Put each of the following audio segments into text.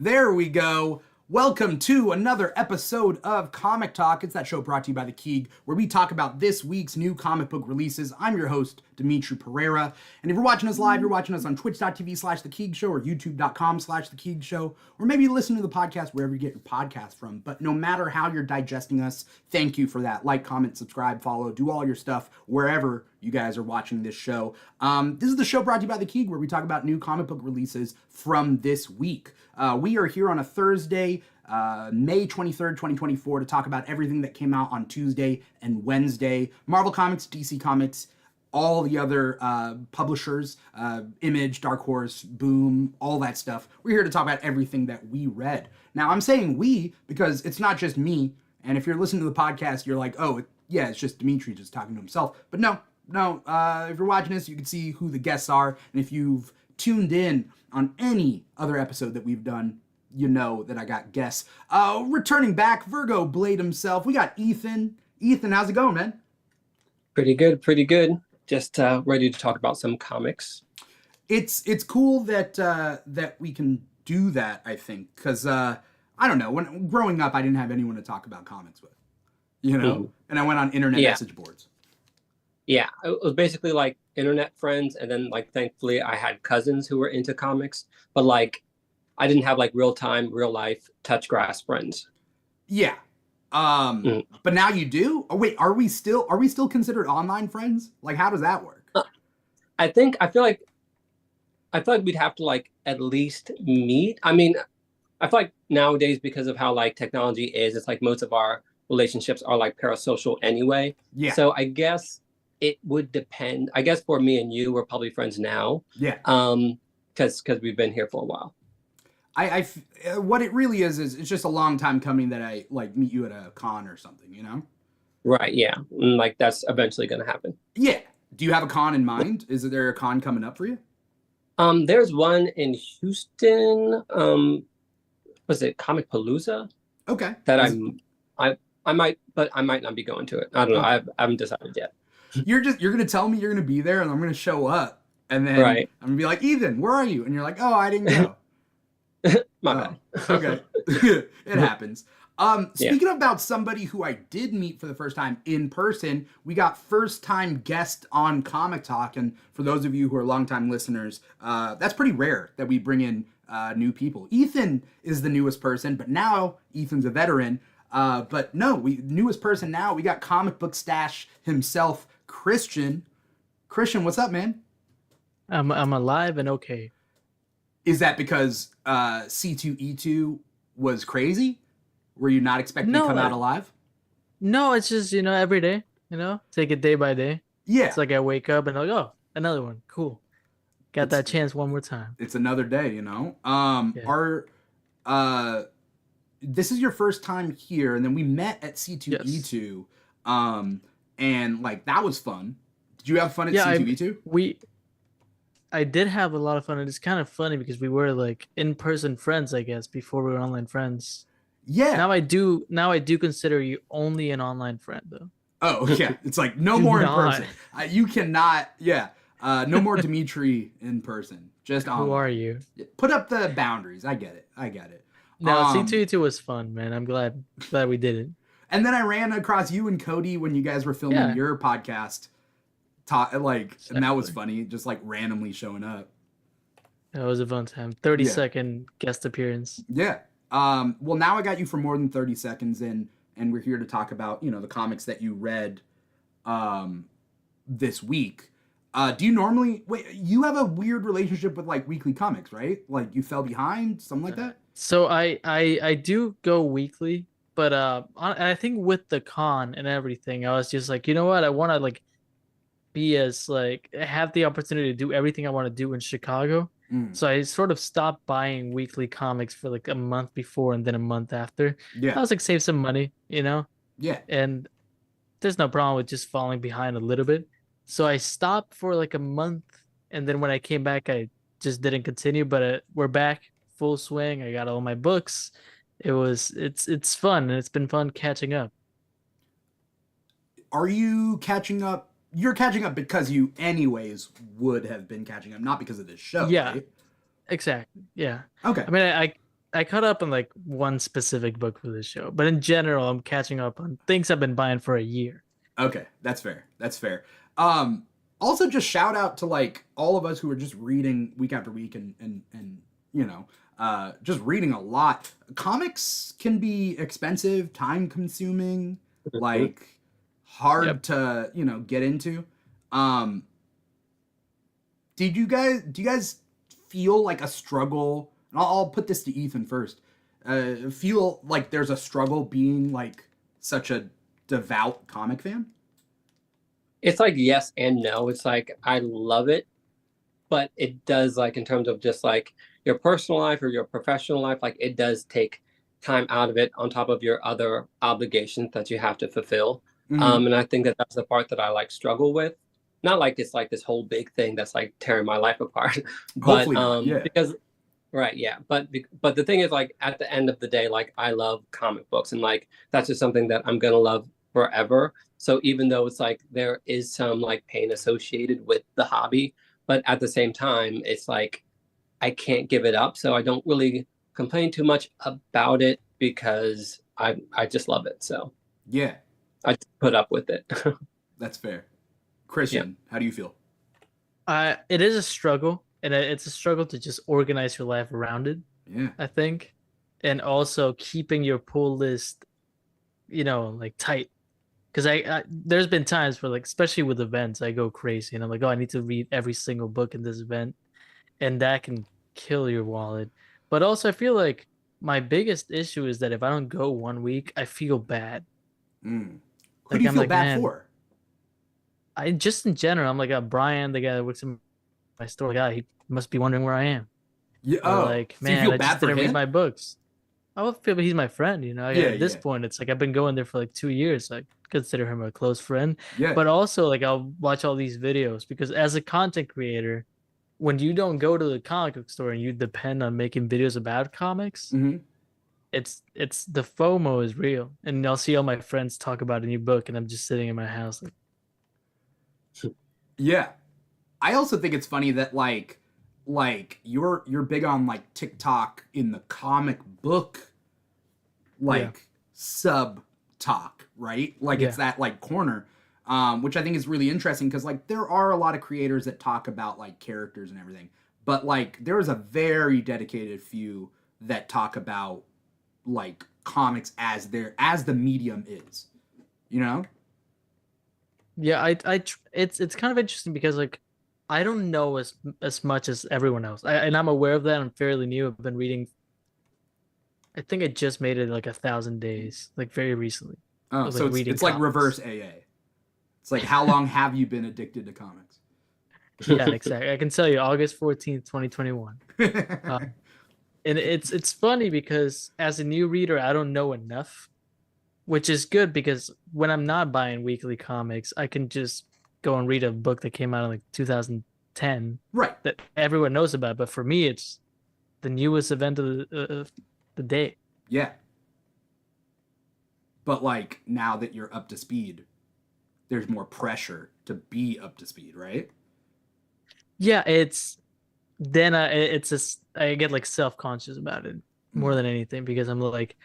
There we go. Welcome to another episode of Comic Talk. It's that show brought to you by The Keeg, where we talk about this week's new comic book releases. I'm your host, Dimithri Perera. And if you're watching us live, you're watching us on twitch.tv/The Keeg Show or youtube.com/The Keeg Show, or maybe you listen to the podcast wherever you get your podcast from. But no matter how you're digesting us, thank you for that. Like, comment, subscribe, follow, do all your stuff wherever you guys are watching this show. This is the show brought to you by The Keeg, where we talk about new comic book releases from this week. We are here on a Thursday, May 23rd, 2024, to talk about everything that came out on Tuesday and Wednesday. Marvel Comics, DC Comics, all the other publishers, Image, Dark Horse, Boom, all that stuff. We're here to talk about everything that we read. Now, I'm saying we because it's not just me, and if you're listening to the podcast, you're like, oh, yeah, it's just Dimithri just talking to himself. But no, if you're watching this, you can see who the guests are, and if you've tuned in on any other episode that we've done, you know that I got guests. Returning back, Virgo Blade himself, we got Ethan. Ethan, how's it going, man? Pretty good, pretty good. Just ready to talk about some comics. It's cool that that we can do that, I think, because I don't know, when growing up, I didn't have anyone to talk about comics with, you know, and I went on internet message boards. Yeah, it was basically like internet friends, and then like thankfully I had cousins who were into comics, but like I didn't have like real time, real life touch grass friends. Yeah. But now you do? Oh wait, are we still considered online friends? Like, how does that work? I feel like we'd have to like at least meet. I mean, I feel like nowadays, because of how like technology is, it's like most of our relationships are like parasocial anyway. Yeah. So I guess it would depend. I guess for me and you, we're probably friends now. Yeah. Because we've been here for a while. What it really is it's just a long time coming that I like meet you at a con or something, you know? Right. Yeah. Like that's eventually going to happen. Yeah. Do you have a con in mind? Is there a con coming up for you? There's one in Houston. Was it Comic Palooza? Okay. That I might, but I might not be going to it. I don't know. I haven't decided yet. You're gonna tell me you're gonna be there, and I'm gonna show up, and then I'm gonna be like, Ethan, where are you? And you're like, oh, I didn't go. My bad. Okay. It happens. Speaking about somebody who I did meet for the first time in person, we got first time guest on Comic Talk, and for those of you who are longtime listeners, that's pretty rare that we bring in new people. Ethan is the newest person, but now Ethan's a veteran. But no, newest person now, we got comic book stash himself, Christian. Christian, what's up, man? I'm alive and okay. Is that because C2E2 was crazy? Were you not expecting to come out alive? No, it's just, every day, take it day by day. Yeah. It's like I wake up and I'm like, oh, another one. Cool. Got that chance one more time. It's another day, This is your first time here, and then we met at C2E2. Yes. And like that was fun. Did you have fun at C2E2? I did have a lot of fun, and it's kind of funny because we were like in-person friends, I guess, before we were online friends. Yeah. Now I do consider you only an online friend, though. Oh, yeah. It's like no more in person. You cannot. Yeah. No more Dimithri in person. Just online. Who are you? Put up the boundaries. I get it. No, C2E2 was fun, man. I'm glad we did it. And then I ran across you and Cody when you guys were filming your podcast. And that was funny, just like randomly showing up. That was a fun time. 30-second guest appearance. Yeah. Well, now I got you for more than 30 seconds, and we're here to talk about, the comics that you read this week. Do you normally... Wait, you have a weird relationship with, like, weekly comics, right? Like, you fell behind, something like that? So I do go weekly, but I think with the con and everything, I was just like, you know what? I want to, like, be as like have the opportunity to do everything I want to do in Chicago. So I sort of stopped buying weekly comics for like a month before and then a month after. I was like, save some money, Yeah. And there's no problem with just falling behind a little bit. So I stopped for like a month, and then when I came back, I just didn't continue. But we're back full swing. I got all my books. It's fun, and it's been fun catching up. Are you catching up? You're catching up because you anyways would have been catching up, not because of this show. Yeah, right? exactly. Yeah. Okay. I mean, I caught up on like one specific book for this show, but in general, I'm catching up on things I've been buying for a year. Okay, that's fair. That's fair. Also, just shout out to like all of us who are just reading week after week and you know, just reading a lot. Comics can be expensive, time consuming, like hard to get into. Do you guys feel like a struggle? And I'll put this to Ethan first. Feel like there's a struggle being like such a devout comic fan? It's like yes and no. It's like I love it, but it does, like, in terms of just like your personal life or your professional life, like it does take time out of it on top of your other obligations that you have to fulfill. Mm-hmm. And I think that that's the part that I like struggle with. Not like it's like this whole big thing that's like tearing my life apart, but Hopefully not, yeah. because right, yeah, but the thing is, like, at the end of the day, like I love comic books, and like that's just something that I'm gonna love forever. So even though it's like there is some like pain associated with the hobby, but at the same time, it's like I can't give it up. So I don't really complain too much about it because I just love it. So Yeah, I just put up with it. that's fair. Christian, how do you feel? It is a struggle, and it's a struggle to just organize your life around it, Yeah. I think, and also keeping your pull list, like tight. Because there's been times where, like, especially with events, I go crazy and I'm like, oh, I need to read every single book in this event, and that can kill your wallet. But also, I feel like my biggest issue is that if I don't go 1 week, I feel bad. Who Like, do you I'm feel like, bad man, for? I just in general, I'm like, Brian, the guy that works in my store, guy, he must be wondering where I am. Yeah. Or Oh, like, so you man, feel I bad just for didn't read him? my books. I would feel, but he's my friend, Yeah, At this yeah. point, it's like I've been going there for like 2 years. So I consider him a close friend. Yeah. But also, like, I'll watch all these videos because as a content creator, when you don't go to the comic book store and you depend on making videos about comics, Mm-hmm. it's the FOMO is real. And I'll see all my friends talk about a new book, and I'm just sitting in my house like, Yeah. I also think it's funny that like you're big on like TikTok in the comic book like sub talk, right? Like it's Yeah. that like corner, which I think is really interesting because like there are a lot of creators that talk about like characters and everything, but like there is a very dedicated few that talk about like comics as the medium is, you know? Yeah, it's kind of interesting because like I don't know as much as everyone else. And I'm aware of that. I'm fairly new. I've been reading. I think I just made it like 1,000 days, like very recently, Oh, of so like it's reading it's like reverse comics. AA. It's like how long have you been addicted to comics? Yeah, exactly. I can tell you, August 14th, 2021. Uh, and it's funny because as a new reader, I don't know enough, which is good because when I'm not buying weekly comics, I can just go and read a book that came out in like 2010 Right. that everyone knows about. But for me, it's the newest event of the day. Yeah. But like now that you're up to speed, there's more pressure to be up to speed, right? Yeah, it's just I get like self-conscious about it more than anything because I'm like,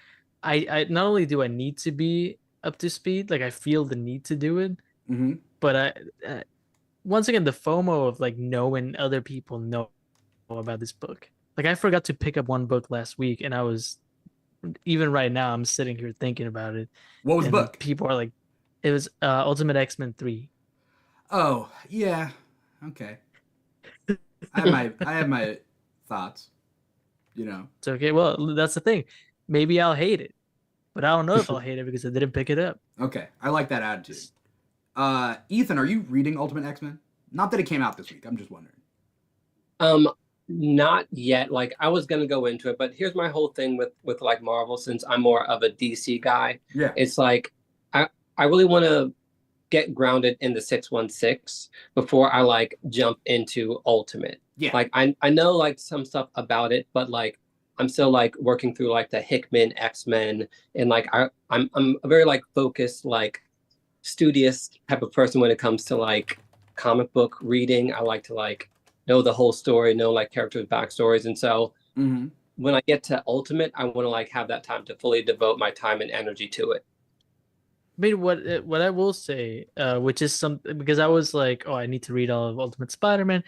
I not only do I need to be up to speed, like I feel the need to do it, Mm-hmm. but uh, once again the FOMO of like knowing other people know about this book. Like I forgot to pick up one book last week, and I was even right now I'm sitting here thinking about it, What was the and book? people are like, it was Ultimate X-Men 3. Oh, yeah. Okay. I have my thoughts, you know. It's okay. Well, that's the thing. Maybe I'll hate it, but I don't know if I'll hate it because I didn't pick it up. Okay. I like that attitude. Ethan, are you reading Ultimate X-Men? Not that it came out this week. I'm just wondering. Um, Not yet. Like I was gonna go into it, but here's my whole thing with like Marvel, since I'm more of a DC guy. Yeah. It's like I really want to get grounded in the 616 before I like jump into Ultimate. Yeah. Like I know like some stuff about it, but like I'm still like working through like the Hickman X-Men, and like I'm a very like focused, like studious type of person when it comes to like comic book reading. I like to like know the whole story, know like characters' backstories, and so Mm-hmm. when I get to Ultimate, I want to like have that time to fully devote my time and energy to it. I mean, what I will say, which is something because I was like, oh, I need to read all of Ultimate Spider-Man.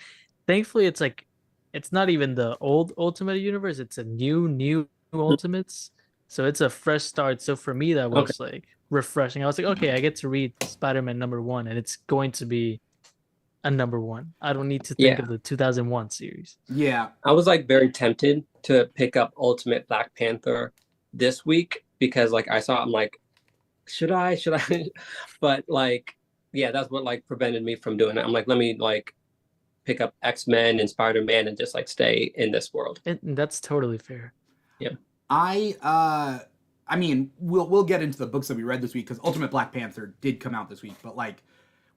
Thankfully, it's like, it's not even the old Ultimate universe; it's a new Ultimates. So it's a fresh start. So for me, that Okay. was like refreshing. I was like, okay, I get to read Spider-Man #1, and it's going to be a #1. I don't need to think Yeah. of the 2001 series. Yeah. I was like very tempted to pick up Ultimate Black Panther this week because like I saw, I'm like, should I? Should I? But like, yeah, that's what like prevented me from doing it. I'm like, let me like pick up X-Men and Spider-Man and just like stay in this world. And that's totally fair. Yeah. I mean, we'll get into the books that we read this week because Ultimate Black Panther did come out this week. But like,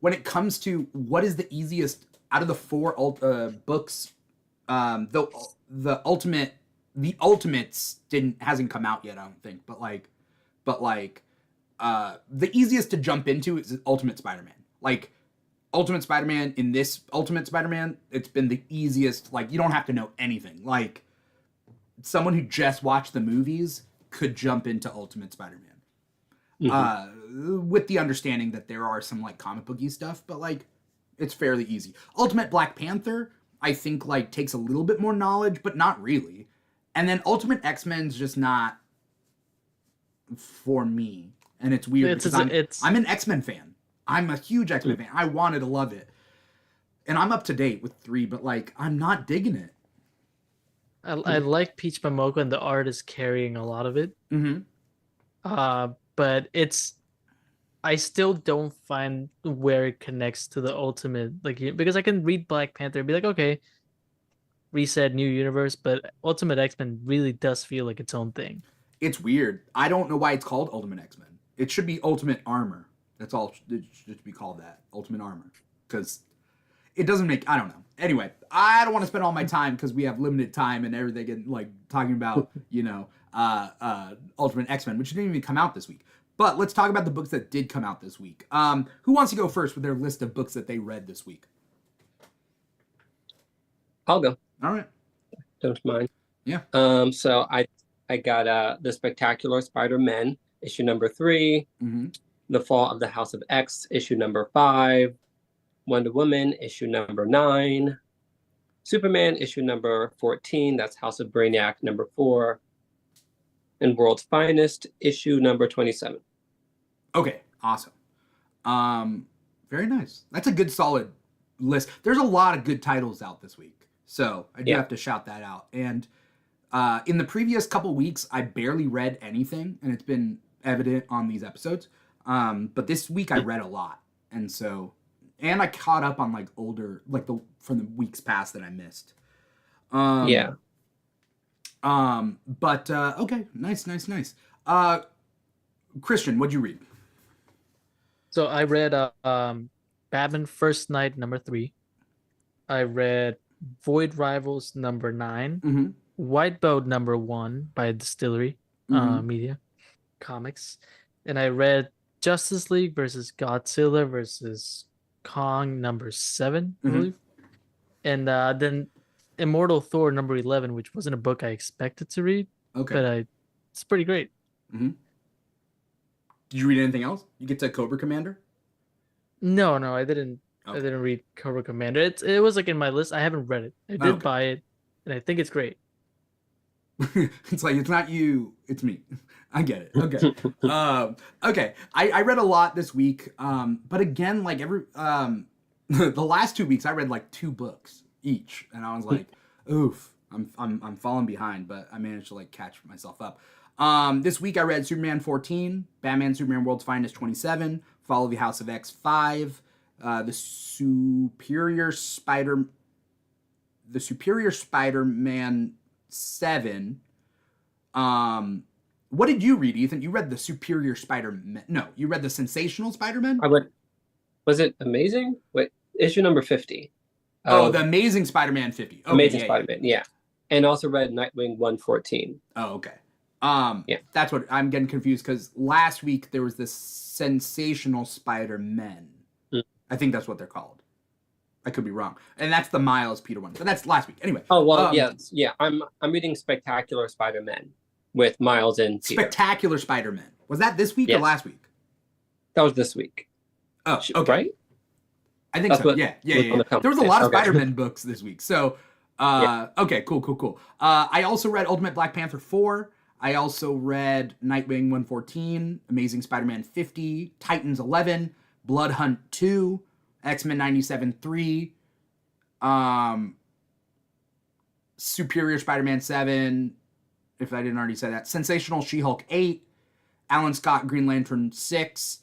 when it comes to what is the easiest out of the four books, the Ultimates hasn't come out yet, I don't think. But the easiest to jump into is Ultimate Spider-Man. Like, Ultimate Spider-Man, in this Ultimate Spider-Man, it's been the easiest. Like, you don't have to know anything. Like, someone who just watched the movies could jump into Ultimate Spider-Man. With the understanding that there are some, like, comic booky stuff, but, like, it's fairly easy. Ultimate Black Panther, I think, like, takes a little bit more knowledge, but not really. And then Ultimate X-Men's just not for me. And it's weird because I'm an X-Men fan. I'm a huge X-Men fan. I wanted to love it. And I'm up to date with 3, but like I'm not digging it. I like Peach Momoko and the art is carrying a lot of it. But I still don't find where it connects to the Ultimate, like, because I can read Black Panther and be like, okay, reset, new universe, but Ultimate X-Men really does feel like its own thing. It's weird. I don't know why it's called Ultimate X-Men. It should be Ultimate Armor. That's all. It should be called that. Ultimate Armor. Because it doesn't make... I don't know. Anyway, I don't want to spend all my time because we have limited time and everything and like talking about, Ultimate X-Men, which didn't even come out this week. But let's talk about the books that did come out this week. Who wants to go first with their list of books that they read this week? I'll go. All right. Don't mind. Yeah. So I got The Spectacular Spider-Man, issue number 3, The Fall of the House of X, issue number 5, Wonder Woman, issue number 9, Superman, issue number 14, that's House of Brainiac, number 4, and World's Finest, issue number 27. Okay, awesome. Very nice. That's a good, solid list. There's a lot of good titles out this week, so I do have to shout that out. And in the previous couple weeks, I barely read anything, and it's been evident on these episodes. But this week I read a lot, and I caught up on like older, like from the weeks past that I missed. But okay, nice. Christian, what'd you read? So I read Batman First Night number 3. I read Void Rivals number 9. White Boat number 1 by Distillery Media Comics, and I read Justice League versus Godzilla versus Kong number 7, I believe, and then Immortal Thor number 11, which wasn't a book I expected to read, but it's pretty great. Did you read anything else? You get to Cobra Commander? No, I didn't. I didn't read Cobra Commander. It was like in my list. I haven't read it. I did buy it, and I think it's great. It's like, it's not you, it's me. I get it. Okay. Okay. I read a lot this week. But again, like the last 2 weeks I read like 2 books each. And I was like, oof, I'm falling behind, but I managed to like catch myself up. This week I read Superman 14, Batman Superman World's Finest 27, Fall of the House of X 5, the Superior Spider-Man 7. What did you read, Ethan? You read the Superior Spider-Man. No, you read the Sensational Spider-Man? Was it Amazing? Wait, issue number 50. The Amazing Spider-Man 50. Okay, Amazing Spider-Man, yeah. And also read Nightwing 114. Oh, okay. That's what I'm getting confused because last week there was this Sensational Spider-Men. I think that's what they're called. I could be wrong. And that's the Miles Peter one, but that's last week. Anyway. Oh well, yeah. I'm reading Spectacular Spider-Man with Miles and Peter. Spectacular Spider-Man. Was that this week or Yes. last week? That was this week. Oh, okay. Right? I think That's so. what Yeah. was on the There was a lot of Okay. Spider-Man books this week. So, okay, cool. I also read Ultimate Black Panther 4. I also read Nightwing 114, Amazing Spider-Man 50, Titans 11, Blood Hunt 2, X-Men 97 3, Superior Spider-Man 7, if I didn't already say that, Sensational She-Hulk 8, Alan Scott Green Lantern 6.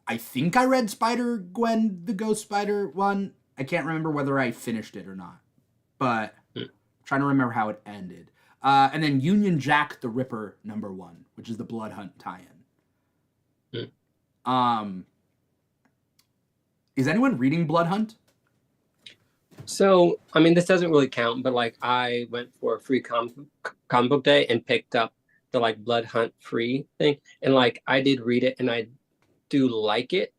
I think I read Spider-Gwen the Ghost Spider one. I can't remember whether I finished it or not, but I'm trying to remember how it ended. And then Union Jack the Ripper #1, which is the Blood Hunt tie-in. Is anyone reading Blood Hunt? So, I mean, this doesn't really count, but like I went for a free comic book day and picked up the like Blood Hunt free thing, and like I did read it, and I do like it,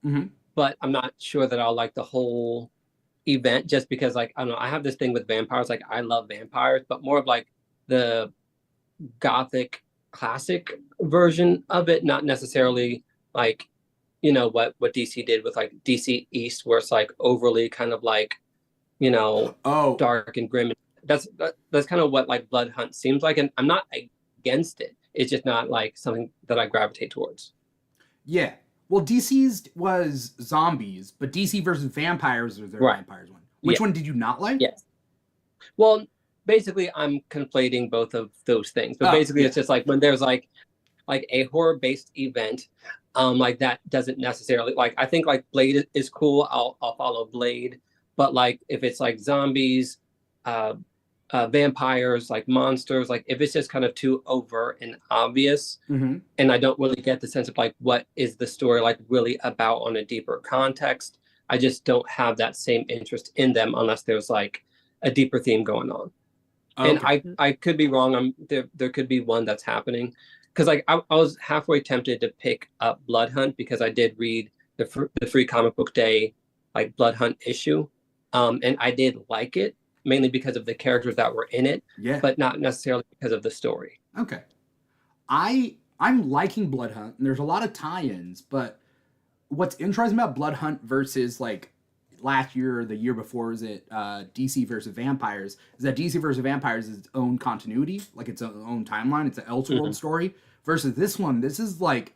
but I'm not sure that I'll like the whole event just because like I don't know. I have this thing with vampires. Like I love vampires, but more of like the gothic classic version of it, not necessarily like what DC did with like DC East, where it's like overly kind of like dark and grim. That's kind of what like Blood Hunt seems like, and I'm not against it. It's just not like something that I gravitate towards. Yeah. Well, DC's was zombies, but DC versus vampires was their vampires one. Which one did you not like? Yes. Well, basically, I'm conflating both of those things. But basically, it's just like when there's like a horror-based event, like that doesn't necessarily like. I think like Blade is cool. I'll follow Blade. But like if it's like zombies, vampires, like monsters, like if it's just kind of too overt and obvious, and I don't really get the sense of like what is the story like really about on a deeper context, I just don't have that same interest in them unless there's like a deeper theme going on. Okay. And I could be wrong. There could be one that's happening because like I was halfway tempted to pick up Blood Hunt because I did read the free comic book day like Blood Hunt issue, and I did like it. Mainly because of the characters that were in it, but not necessarily because of the story. Okay. I'm liking Blood Hunt, and there's a lot of tie-ins, but what's interesting about Blood Hunt versus like last year or the year before, is it DC versus Vampires, is that DC versus Vampires is its own continuity, like its own timeline, it's an Elseworld story, versus this one, this is like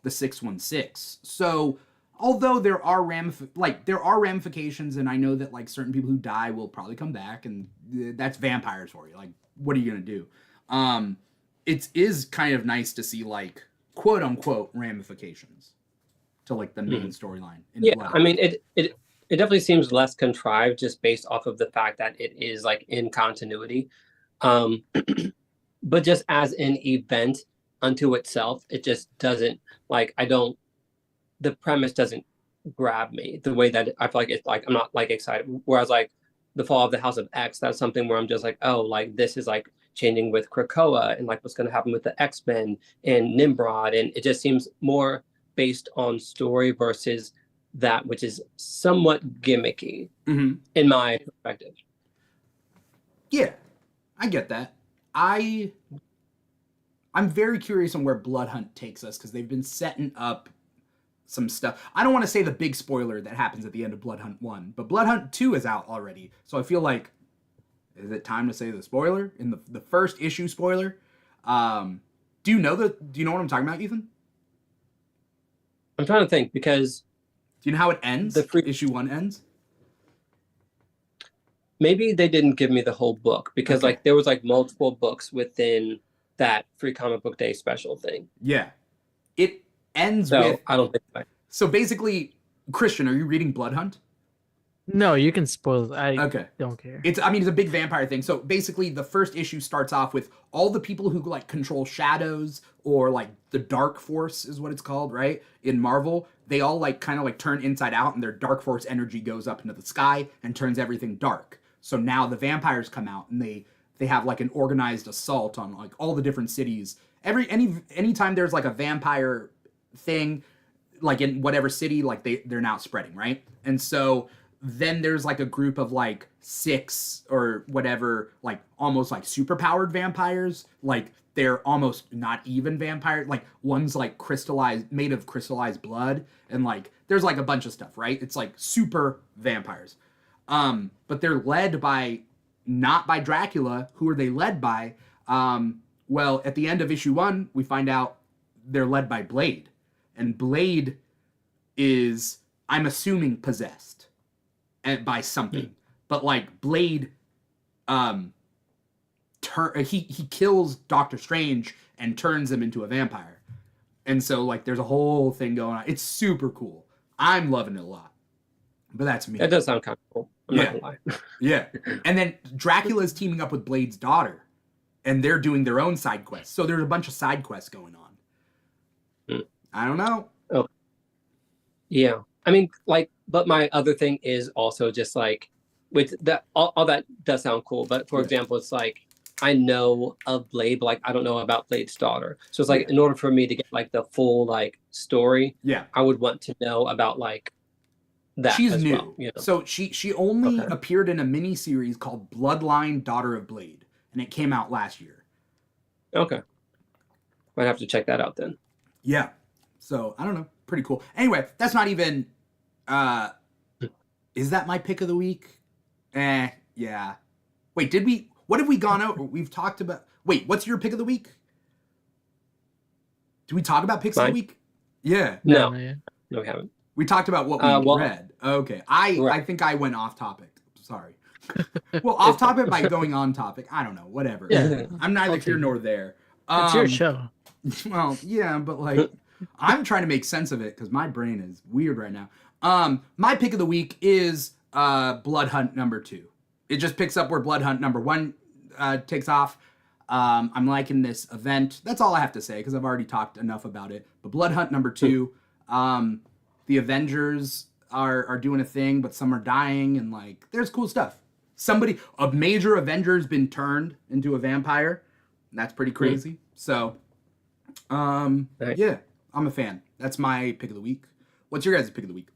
the 616. So although there are ramifications, and I know that like certain people who die will probably come back, and that's vampires for you. Like, what are you gonna do? It is kind of nice to see like quote unquote ramifications to like the main storyline. Yeah, I mean it definitely seems less contrived just based off of the fact that it is like in continuity, but just as an event unto itself, it just doesn't like the premise doesn't grab me the way that I feel like it's like I'm not like excited. Whereas like the Fall of the House of X, that's something where I'm just like, oh, like this is like changing with Krakoa and like what's going to happen with the X-Men and Nimrod, and it just seems more based on story versus that which is somewhat gimmicky in my perspective. Yeah, I get that. I'm very curious on where Blood Hunt takes us because they've been setting up some stuff. I don't want to say the big spoiler that happens at the end of Blood Hunt 1, but Blood Hunt 2 is out already. So I feel like, is it time to say the spoiler? In the first issue spoiler? Do you know what I'm talking about, Ethan? I'm trying to think because... Do you know how it ends? Issue 1 ends? Maybe they didn't give me the whole book because like there was like multiple books within that free comic book day special thing. Yeah. It ends with... I don't think so. So basically, Christian, are you reading Blood Hunt? No, you can spoil it. I don't care. It's a big vampire thing. So basically, the first issue starts off with all the people who like control shadows, or like the Dark Force is what it's called, right? In Marvel, they all like kind of like turn inside out, and their Dark Force energy goes up into the sky and turns everything dark. So now the vampires come out, and they have like an organized assault on like all the different cities. Anytime there's like a vampire thing, like in whatever city, like they're now spreading, right? And so then there's like a group of like 6 or whatever, like almost like superpowered vampires. Like they're almost not even vampires. Like one's like crystallized, made of crystallized blood, and like there's like a bunch of stuff, right? It's like super vampires. But they're led by not by Dracula. Who are they led by? Well, at the end of issue 1, we find out they're led by Blade, and Blade is, I'm assuming, possessed and by something. But like Blade, he kills Doctor Strange and turns him into a vampire, and so like there's a whole thing going on. It's super cool. I'm loving it a lot. But that's me. That does sound kind of cool. I'm not gonna lie. Yeah. And then Dracula's teaming up with Blade's daughter, and they're doing their own side quests. So there's a bunch of side quests going on. I don't know. Oh, yeah. I mean, like, but my other thing is also just like, with that, all that does sound cool. But for example, it's like, I know of Blade, but like I don't know about Blade's daughter. So it's like, in order for me to get like the full like story, I would want to know about like that. She's as new. Well, you know? So she only appeared in a mini series called Bloodline Daughter of Blade, and it came out last year. Okay. Might have to check that out then. Yeah. So I don't know. Pretty cool. Anyway, that's not even is that my pick of the week? Yeah. Wait, what have we gone over? We've talked about, wait, what's your pick of the week? Did we talk about picks of the week? Yeah. No, we haven't. We talked about what we read. Okay. I think I went off topic. Sorry. Well, off topic by going on topic. I don't know. Whatever. Yeah. I'm neither here nor there. It's your show. Well, yeah, but like I'm trying to make sense of it because my brain is weird right now. My pick of the week is Blood Hunt #2. It just picks up where Blood Hunt #1 takes off. I'm liking this event. That's all I have to say because I've already talked enough about it. But Blood Hunt #2, the Avengers are doing a thing, but some are dying, and like there's cool stuff. A major Avenger's been turned into a vampire. And that's pretty crazy. So, yeah, I'm a fan. That's my pick of the week. What's your guys' pick of the week?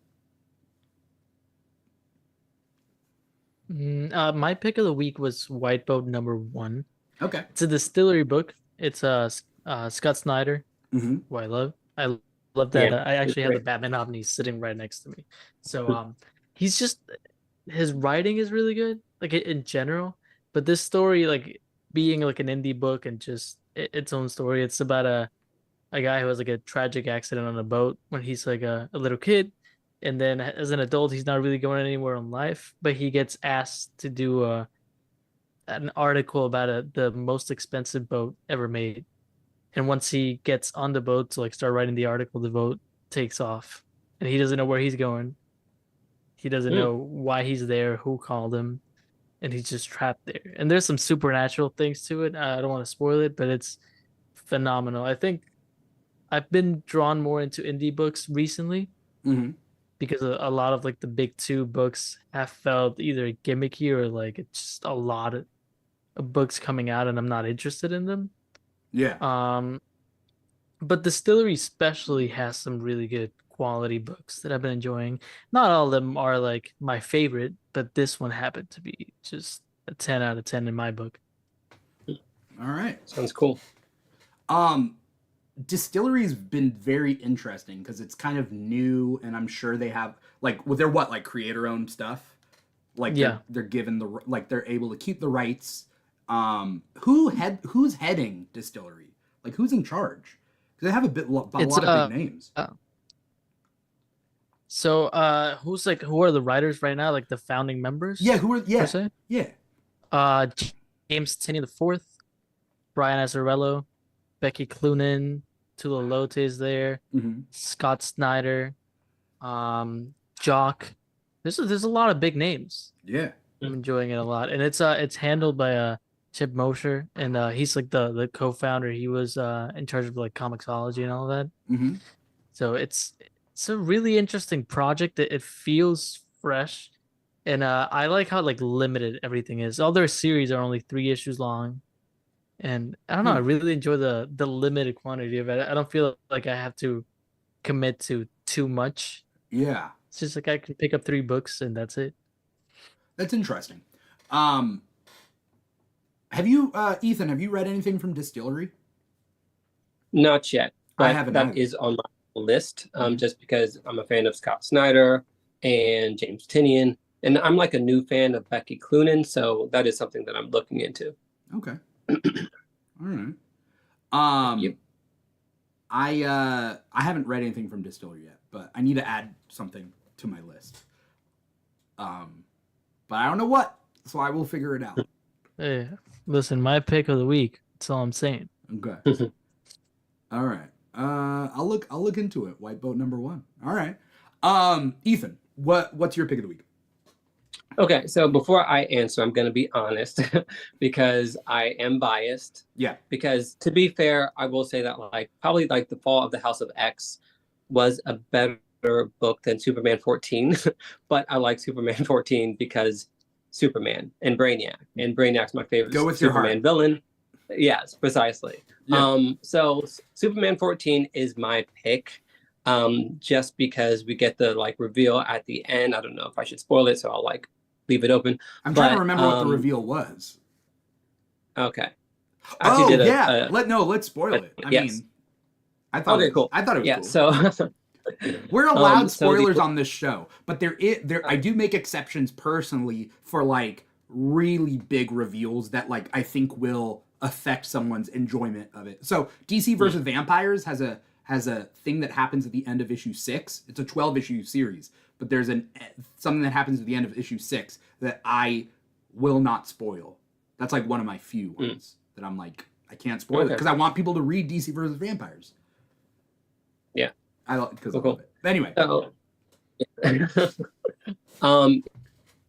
My pick of the week was White Boat #1. Okay. It's a distillery book. It's Scott Snyder, Mm-hmm. who I love. I love that. Yeah, I actually have the great. Batman omni sitting right next to me. So he's just, his writing is really good, like in general. But this story, like being like an indie book and just its own story, it's about a guy who has like a tragic accident on a boat when he's like a little kid. And then as an adult, he's not really going anywhere in life, but he gets asked to do an article about the most expensive boat ever made. And once he gets on the boat to like start writing the article, the boat takes off, and he doesn't know where he's going. He doesn't know why he's there, who called him, and he's just trapped there. And there's some supernatural things to it. I don't want to spoil it, but it's phenomenal. I think I've been drawn more into indie books recently. Mm-hmm. Because a lot of like the big 2 books have felt either gimmicky or like it's just a lot of books coming out and I'm not interested in them. Yeah. But Distillery especially has some really good quality books that I've been enjoying. Not all of them are like my favorite, but this one happened to be just a 10 out of 10 in my book. All right. Sounds cool. Distillery's been very interesting because it's kind of new, and I'm sure they have they're like creator owned stuff. Like they're given they're able to keep the rights. Who's heading Distillery? Like who's in charge? Because they have a lot of big names. So who are the writers right now? Like the founding members? Yeah, who are James Tinney IV, Brian Azzarello, Becky Cloonan, Tula Lote's there, Scott Snyder, Jock. There's a lot of big names. Yeah, I'm enjoying it a lot, and it's handled by Chip Mosher, and he's like the co-founder. He was in charge of like comicsology and all that. Mm-hmm. So it's a really interesting project. It feels fresh, and I like how like limited everything is. All their series are only 3 issues long. And I don't know, I really enjoy the limited quantity of it. I don't feel like I have to commit to too much. Yeah. It's just like I could pick up 3 books and that's it. That's interesting. Have you, Ethan? Have you read anything from Distillery? Not yet, I but haven't that either. is on my list. Mhm. Just because I'm a fan of Scott Snyder and James Tinian, and I'm like a new fan of Becky Cloonan, so that is something that I'm looking into. Okay. All right. Thank you. I haven't read anything from Distillery yet, but I need to add something to my list. But I don't know what, so I will figure it out. Hey, listen, my pick of the week. That's all I'm saying. Okay. All right. I'll look into it. White Boat #1. All right. Ethan, what's your pick of the week? Okay, so before I answer, I'm going to be honest because I am biased. Yeah. Because to be fair, I will say that like probably like The Fall of the House of X was a better book than Superman 14, but I like Superman 14 because Superman and Brainiac's my favorite Go with your Superman heart. villain. Yes, precisely. Yeah. So Superman 14 is my pick. Just because we get the like reveal at the end. I don't know if I should spoil it, so I'll like leave it open. I'm trying to remember what the reveal was. Okay. Oh yeah. Let's spoil it. I yes. mean, I thought Okay, it was, cool. I thought it was Yeah, cool. so We're allowed so spoilers on this show, but I do make exceptions personally for like really big reveals that like I think will affect someone's enjoyment of it. So DC versus Vampires has a thing that happens at the end of issue 6. It's a 12-issue series, but there's something that happens at the end of issue 6 that I will not spoil. That's like one of my few ones that I'm like I can't spoil it because I want people to read DC versus Vampires. Yeah. I love it. But anyway.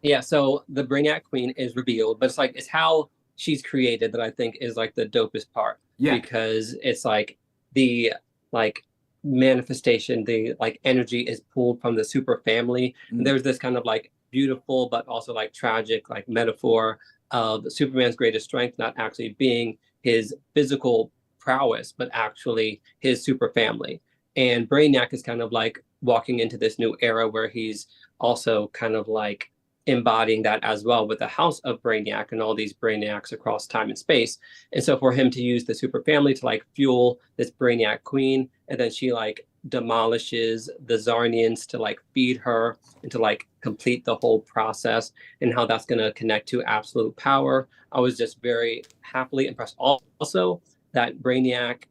Yeah, so the Brainiac Queen is revealed, but it's how she's created that I think is like the dopest part. Yeah. Because it's like the like manifestation, the like energy is pulled from the super family. And there's this kind of like beautiful but also like tragic like metaphor of Superman's greatest strength not actually being his physical prowess, but actually his super family. And Brainiac is kind of like walking into this new era where he's also kind of like embodying that as well with the House of Brainiac and all these Brainiacs across time and space. And so for him to use the super family to like fuel this Brainiac Queen, and then she like demolishes the Zarnians to like feed her and to like complete the whole process, and how that's going to connect to absolute power. I was just very happily impressed. Also, that Brainiac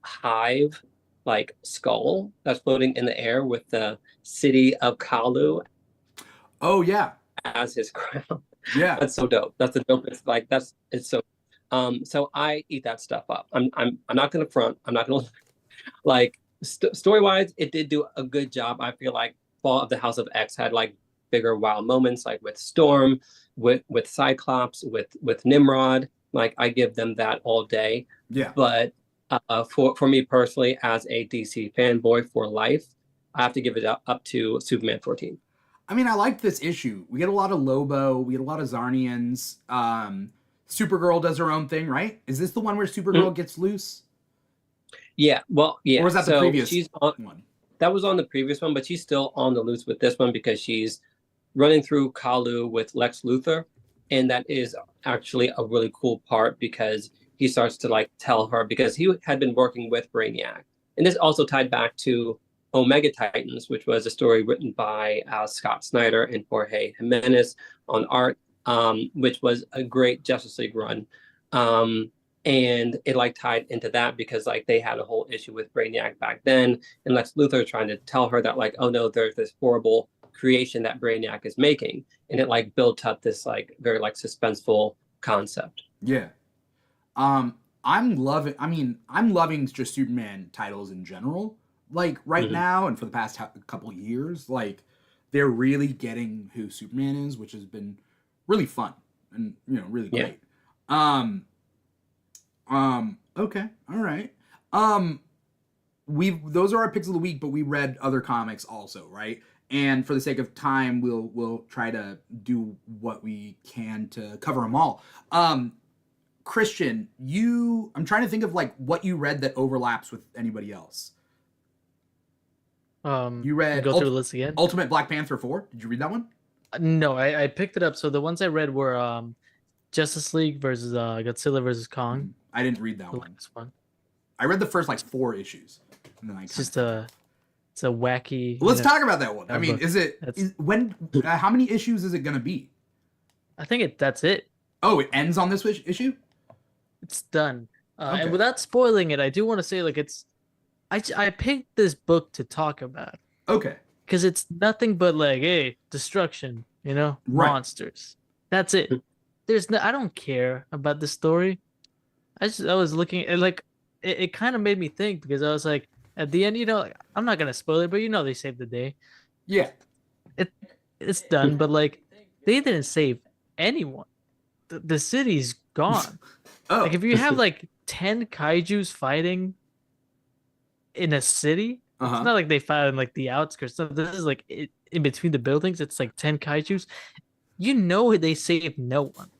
hive like skull that's floating in the air with the city of Kalu. Oh yeah, as his crown. Yeah, that's so dope. That's the dopest. Like it's so. So I eat that stuff up. I'm not gonna front. I'm not gonna like story wise. It did do a good job. I feel like Fall of the House of X had like bigger wow moments, like with Storm, with Cyclops, with Nimrod. Like I give them that all day. Yeah. But for me personally, as a DC fanboy for life, I have to give it up to Superman 14. I mean, I liked this issue. We get a lot of Lobo. We get a lot of Zarnians. Supergirl does her own thing, right? Is this the one where Supergirl gets loose? Yeah. Well, yeah. Or was that the previous one? That was on the previous one, but she's still on the loose with this one because she's running through Kalu with Lex Luthor. And that is actually a really cool part because he starts to like tell her, because he had been working with Brainiac. And this also tied back to Omega Titans, which was a story written by Scott Snyder and Jorge Jimenez on art, which was a great Justice League run. And it like tied into that because like they had a whole issue with Brainiac back then, and Lex Luthor trying to tell her that like, oh no, there's this horrible creation that Brainiac is making, and it like built up this like very like suspenseful concept. Yeah. I'm loving just Superman titles in general. Like right now and for the past couple of years, like they're really getting who Superman is, which has been really fun and really great. Okay, all right. Those are our picks of the week, but we read other comics also, right? And for the sake of time, we'll try to do what we can to cover them all. Christian, I'm trying to think of like what you read that overlaps with anybody else. You read go through the list again. Ultimate Black Panther 4? Did you read that one? No, I picked it up. So the ones I read were Justice League versus Godzilla versus Kong. I didn't read that The one. last one. I read the first like 4 issues, and then I It's just it's a wacky. Let's talk about that one. I mean, book. how many issues is it gonna be? I think that's it. Oh, it ends on this issue? It's done. Okay. And without spoiling it, I do want to say like I picked this book to talk about. Okay. Because it's nothing but like, hey, destruction, Right. monsters. That's it. I don't care about the story. I was looking at like it kind of made me think because I was like at the end, like, I'm not gonna spoil it, but they saved the day. Yeah. It's done, but like they didn't save anyone. The city's gone. Oh. Like if you have like 10 kaijus fighting in a city, it's not like they fight in like the outskirts. So this is like in between the buildings. It's like 10 kaijus. They saved no one.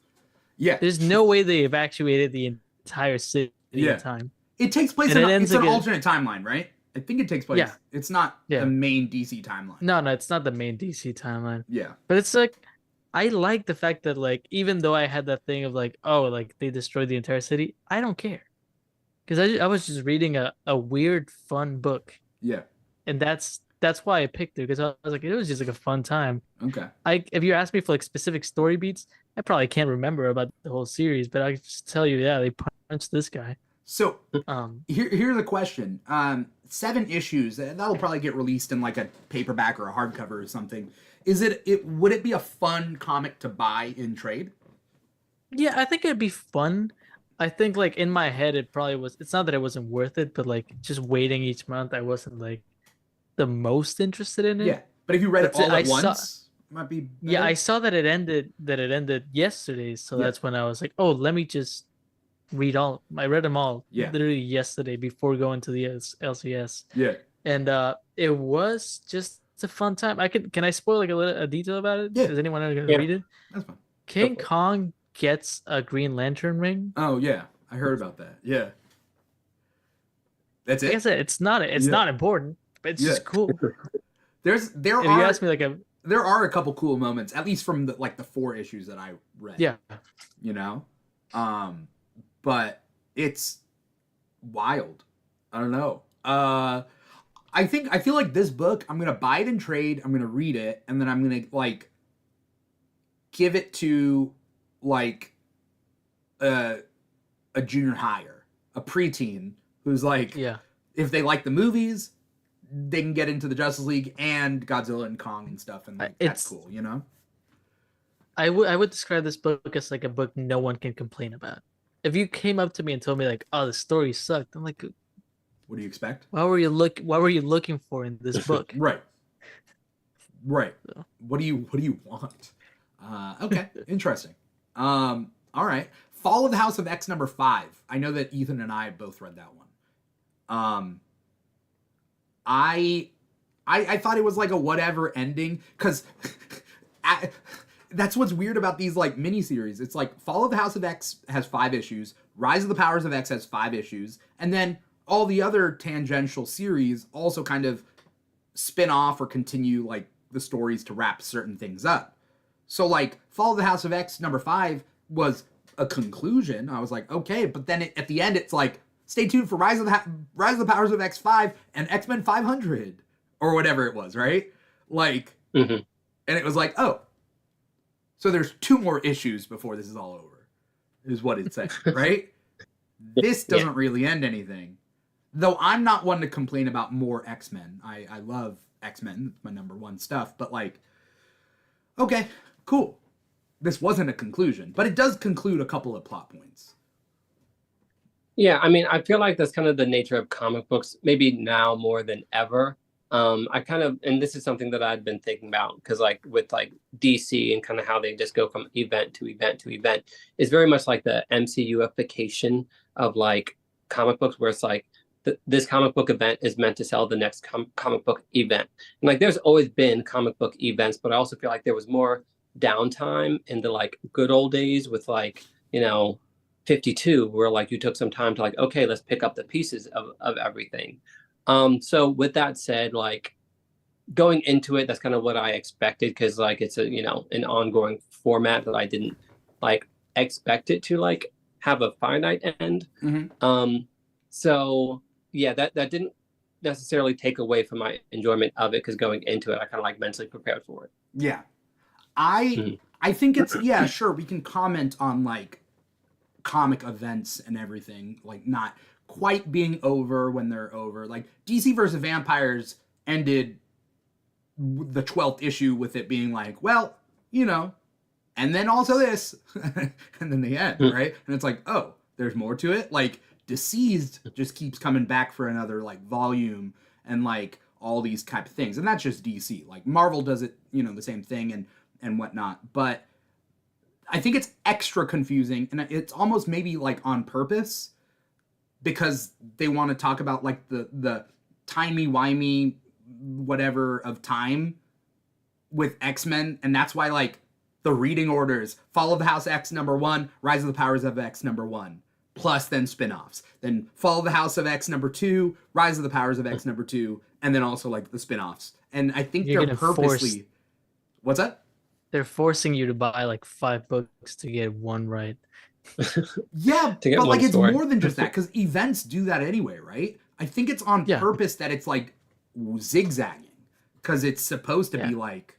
Yeah. There's no way they evacuated the entire city in time. It takes place it's an alternate timeline, right? I think it takes place. Yeah. It's not the main DC timeline. No, it's not the main DC timeline. Yeah. But it's like I like the fact that like even though I had that thing of like, oh, like they destroyed the entire city, I don't care. Because I was just reading a weird, fun book. Yeah. And that's why I picked it, because I was like, it was just like a fun time. Okay. If you ask me for like specific story beats, I probably can't remember about the whole series, but I can just tell you, they punched this guy. So here's a question. 7 issues, that'll probably get released in like a paperback or a hardcover or something. Would it be a fun comic to buy in trade? Yeah, I think it'd be fun. I think like in my head it probably was. It's not that it wasn't worth it, but like just waiting each month, I wasn't like the most interested in it. Yeah, but if you read it all at once, it might be better. Yeah, I saw that it ended yesterday, so that's when I was like, oh, let me just read all. I read them all literally yesterday before going to the LCS. Yeah, and it was just a fun time. Can I spoil like a detail about it? Yeah. Is anyone ever gonna read it? That's fine. King Kong gets a Green Lantern ring. Oh yeah, I heard about that. Yeah, that's it. Like I said, it's not important, but it's just cool. If you ask me there are a couple cool moments, at least from the 4 issues that I read. Yeah, but it's wild. I don't know. I feel like this book, I'm gonna buy it in trade. I'm gonna read it, and then I'm gonna like give it to like a junior higher, a preteen who's like, if they like the movies, they can get into the Justice League and Godzilla and Kong and stuff, and like, that's cool, I would describe this book as like a book no one can complain about. If you came up to me and told me like, oh, the story sucked, I'm like, what do you expect? What were you looking for in this book? Right. So. What do you want? Okay, interesting. All right. Fall of the House of X #5. I know that Ethan and I both read that one. I thought it was like a whatever ending, because that's what's weird about these like miniseries. It's like Fall of the House of X has 5 issues, Rise of the Powers of X has 5 issues, and then all the other tangential series also kind of spin off or continue like the stories to wrap certain things up. So like Fall of the House of X #5 was a conclusion. I was like, okay, but then at the end it's like, stay tuned for Rise of the Powers of X 5 and X-Men 500 or whatever it was, right? Like, and it was like, oh, so there's 2 more issues before this is all over, is what it said, right? This doesn't really end anything. Though I'm not one to complain about more X-Men. I love X-Men. It's my #1 stuff. But like, okay, cool. This wasn't a conclusion, but it does conclude a couple of plot points. Yeah, I mean, I feel like that's kind of the nature of comic books, maybe now more than ever. And this is something that I'd been thinking about, because like with like DC and kind of how they just go from event to event to event, is very much like the MCUification of like comic books, where it's like this comic book event is meant to sell the next comic book event. And like there's always been comic book events, but I also feel like there was more downtime in the like good old days with like, 52, where like you took some time to like, okay, let's pick up the pieces of everything. So with that said, like going into it, that's kind of what I expected, because like it's a an ongoing format that I didn't like expect it to like have a finite end. Mm-hmm. So yeah, that didn't necessarily take away from my enjoyment of it, because going into it, I kind of like mentally prepared for it. Yeah. I Mhm. I think it's, yeah, sure, we can comment on like comic events and everything, like not quite being over when they're over. Like DC versus Vampires ended the 12th issue with it being like, well, you know, and then also this, and then the end, Mm. right? And it's like, oh, there's more to it. Like Deceased just keeps coming back for another like volume, and like all these type of things, and that's just DC. Like Marvel does it, you know, the same thing and whatnot. But I think it's extra confusing, and it's almost maybe like on purpose, because they want to talk about like the timey wimey whatever of time with X-Men, and that's why like the reading orders: Fall of the House X #1, Rise of the Powers of X #1, plus then spin-offs. Then Fall of the House of X #2, Rise of the Powers of X #2, and then also like the spin-offs. And I think You're they're gonna purposely force. What's that? They're forcing you to buy like 5 books to get one right. Yeah, To get but one like it's story. more than just that, because events do that anyway, right? I think it's on Yeah. purpose that it's like zigzagging, because it's supposed to be Yeah. like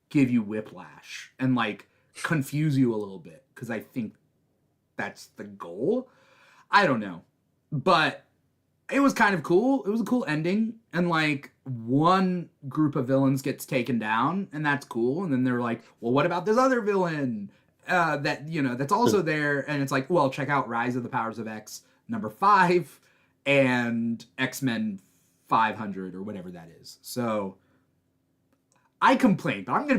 give you whiplash and like confuse you a little bit, because I think that's the goal. I don't know, but it was kind of cool. It was a cool ending, and like one group of villains gets taken down, and that's cool. And then they're like, well, what about this other villain that, you know, that's also there? And it's like, well, check out Rise of the Powers of X #5 and X-Men 500 or whatever that is. So I complained, but I'm gonna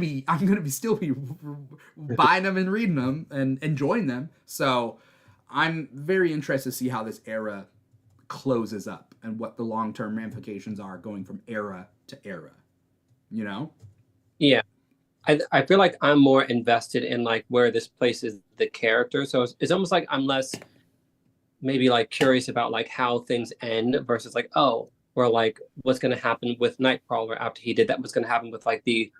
be still be buying them and reading them and enjoying them. So I'm very interested to see how this era closes up and what the long-term ramifications are going from era to era. You know? Yeah. I feel like I'm more invested in like where this places the character. So it's almost like I'm less maybe like curious about like how things end versus like, oh, or like what's going to happen with Nightcrawler after he did that, what's going to happen with like the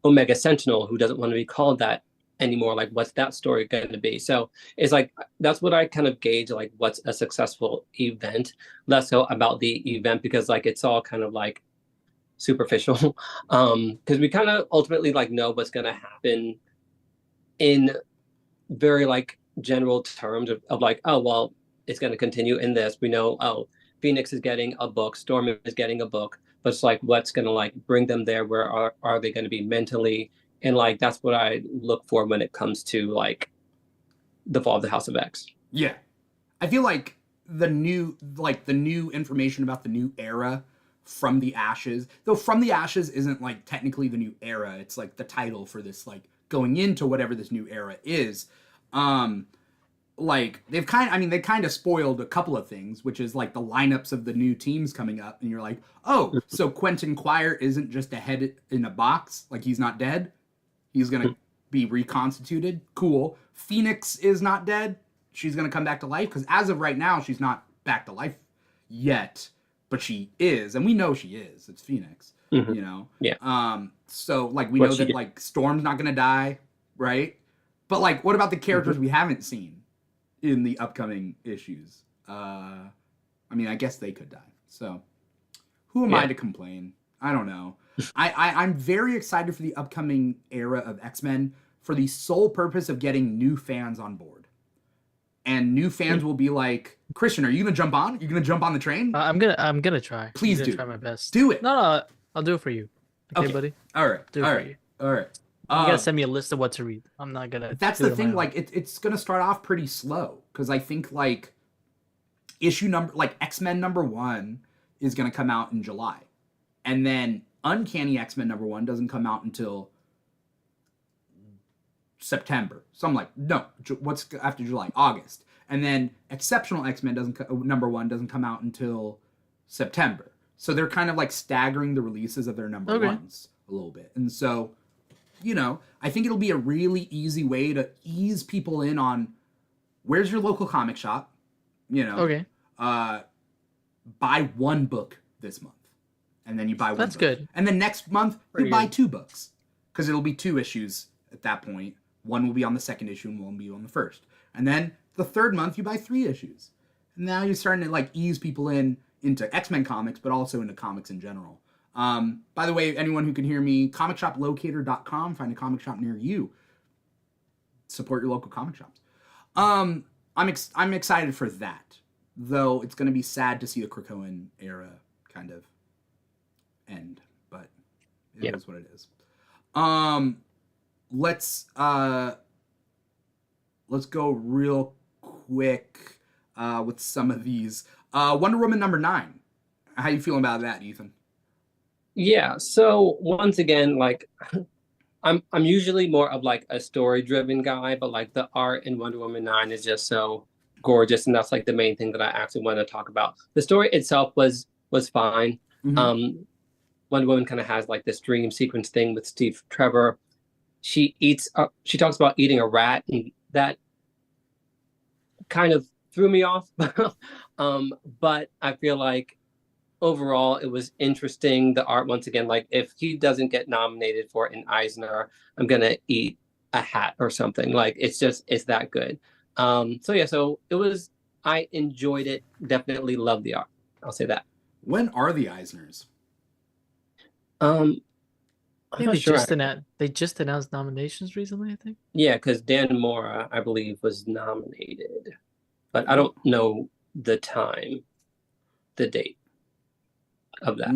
Omega Sentinel, who doesn't want to be called that anymore. Like, what's that story going to be? So it's like that's what I kind of gauge, like what's a successful event, less so about the event, because like it's all kind of like superficial. Because we kind of ultimately like know what's going to happen in very like general terms of like, oh well, it's going to continue in this. We know, oh, Phoenix is getting a book, Storm is getting a book, but it's like what's going to like bring them there? Where are they going to be mentally? And like that's what I look for when it comes to like the Fall of the House of X. Yeah. I feel like the new information about the new era from the Ashes, though From the Ashes isn't like technically the new era, it's like the title for this, like going into whatever this new era is. Like they kind of spoiled a couple of things, which is like the lineups of the new teams coming up, and you're like, oh, so Quentin Quire isn't just a head in a box, like he's not dead, he's gonna be reconstituted. Cool. Phoenix is not dead, she's gonna come back to life, because as of right now she's not back to life yet, but she is, and we know she is. It's Phoenix. You know. Yeah. So like we know that like Storm's not gonna die, right? But like, what about the characters we haven't seen in the upcoming issues? I mean, I guess they could die. So who am I to complain? I don't know. I'm very excited for the upcoming era of X-Men for the sole purpose of getting new fans on board. And new fans will be like, Christian, are you gonna jump on? You gonna jump on the train? I'm gonna try. Please I'm gonna do. try my best. Do it. No, I'll do it for you. Okay, buddy. All right. Do it for you. All right. You gotta send me a list of what to read. I'm not gonna. That's do the it on thing. my own. Like, it's gonna start off pretty slow, because I think like issue number, like X-Men #1 is gonna come out in July, and then Uncanny X-Men #1 doesn't come out until September. So I'm like, no, what's after July? August. And then Exceptional X-Men #1 doesn't come out until September. So they're kind of like staggering the releases of their number ones a little bit. And so, you know, I think it'll be a really easy way to ease people in on where's your local comic shop, you know. Okay. Buy one book this month. and then you buy one That's book. good. And then next month, Pretty you buy good. 2 books. Because it'll be 2 issues at that point. One will be on the second issue and one will be on the first. And then the third month, you buy 3 issues. And now you're starting to like ease people into X-Men comics, but also into comics in general. By the way, anyone who can hear me, comicshoplocator.com, find a comic shop near you. Support your local comic shops. I'm excited for that, though it's going to be sad to see the Krakoan era kind of end, but it is what it is. Let's go real quick with some of these. Wonder Woman #9. How you feeling about that, Ethan? Yeah, so once again, like I'm usually more of like a story-driven guy, but like the art in Wonder Woman 9 is just so gorgeous, and that's like the main thing that I actually want to talk about. The story itself was fine. Mm-hmm. Wonder Woman kind of has like this dream sequence thing with Steve Trevor. She talks about eating a rat, and that kind of threw me off. But I feel like overall it was interesting. The art, once again, like if he doesn't get nominated for an Eisner, I'm gonna eat a hat or something. Like it's that good. So it was, I enjoyed it, definitely loved the art, I'll say that. When are the Eisners? I'm I think not sure. they just announced nominations recently, I think. Yeah, because Dan Mora, I believe, was nominated, but I don't know the date of that.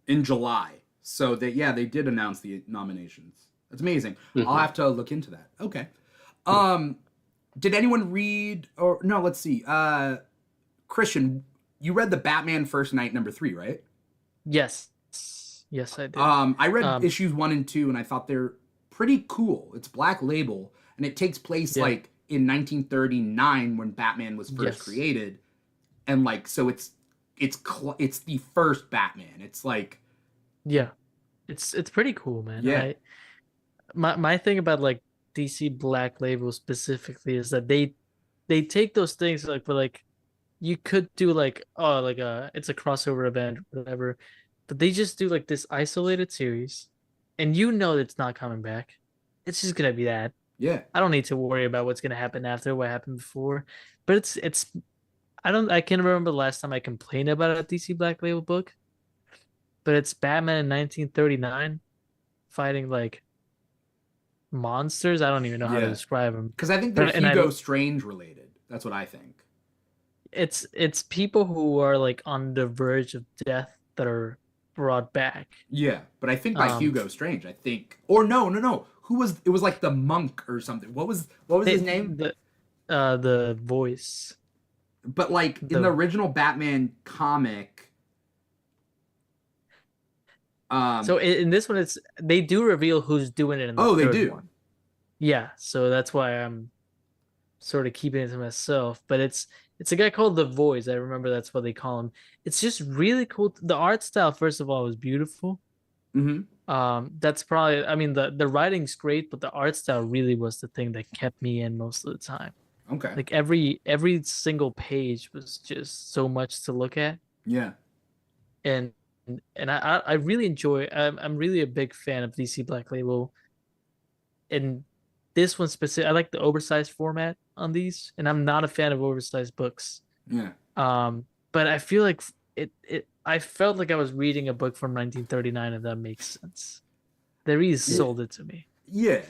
In July. So they did announce the nominations. That's amazing. Mm-hmm. I'll have to look into that. Okay. Did anyone read, or no, let's see. Christian, you read the Batman First Night #3, right? Yes. Yes, I did. I read issues 1 and 2, and I thought they're pretty cool. It's Black Label, and it takes place like in 1939 when Batman was first created, and like so it's the first Batman. It's like it's pretty cool, man. Yeah. My thing about like DC Black Label specifically is that they take those things like, but like you could do like it's a crossover event, whatever, but they just do like this isolated series, and it's not coming back. It's just gonna be that. Yeah. I don't need to worry about what's gonna happen after what happened before. But I can't remember the last time I complained about a DC Black Label book. But it's Batman in 1939 fighting like monsters. I don't even know how to describe them. Because I think they're Hugo Strange related. That's what I think. It's people who are like on the verge of death that are brought back. Yeah, but I think by Hugo Strange, I think, or no. Who was it? Was like the monk or something. What was his name? The voice. But like in the original Batman comic. So in this one, they do reveal who's doing it in the third one. Yeah, so that's why I'm sort of keeping it to myself. But it's a guy called The Voice. I remember that's what they call him. It's just really cool. The art style, first of all, was beautiful. Mm-hmm. That's probably, I mean, the writing's great, but the art style really was the thing that kept me in most of the time. Okay. Like every single page was just so much to look at. Yeah. And I really enjoy. I'm really a big fan of DC Black Label. And this one specific, I like the oversized format on these, and I'm not a fan of oversized books. Yeah. But I feel like I felt like I was reading a book from 1939, if that makes sense. They really sold it to me. Yeah.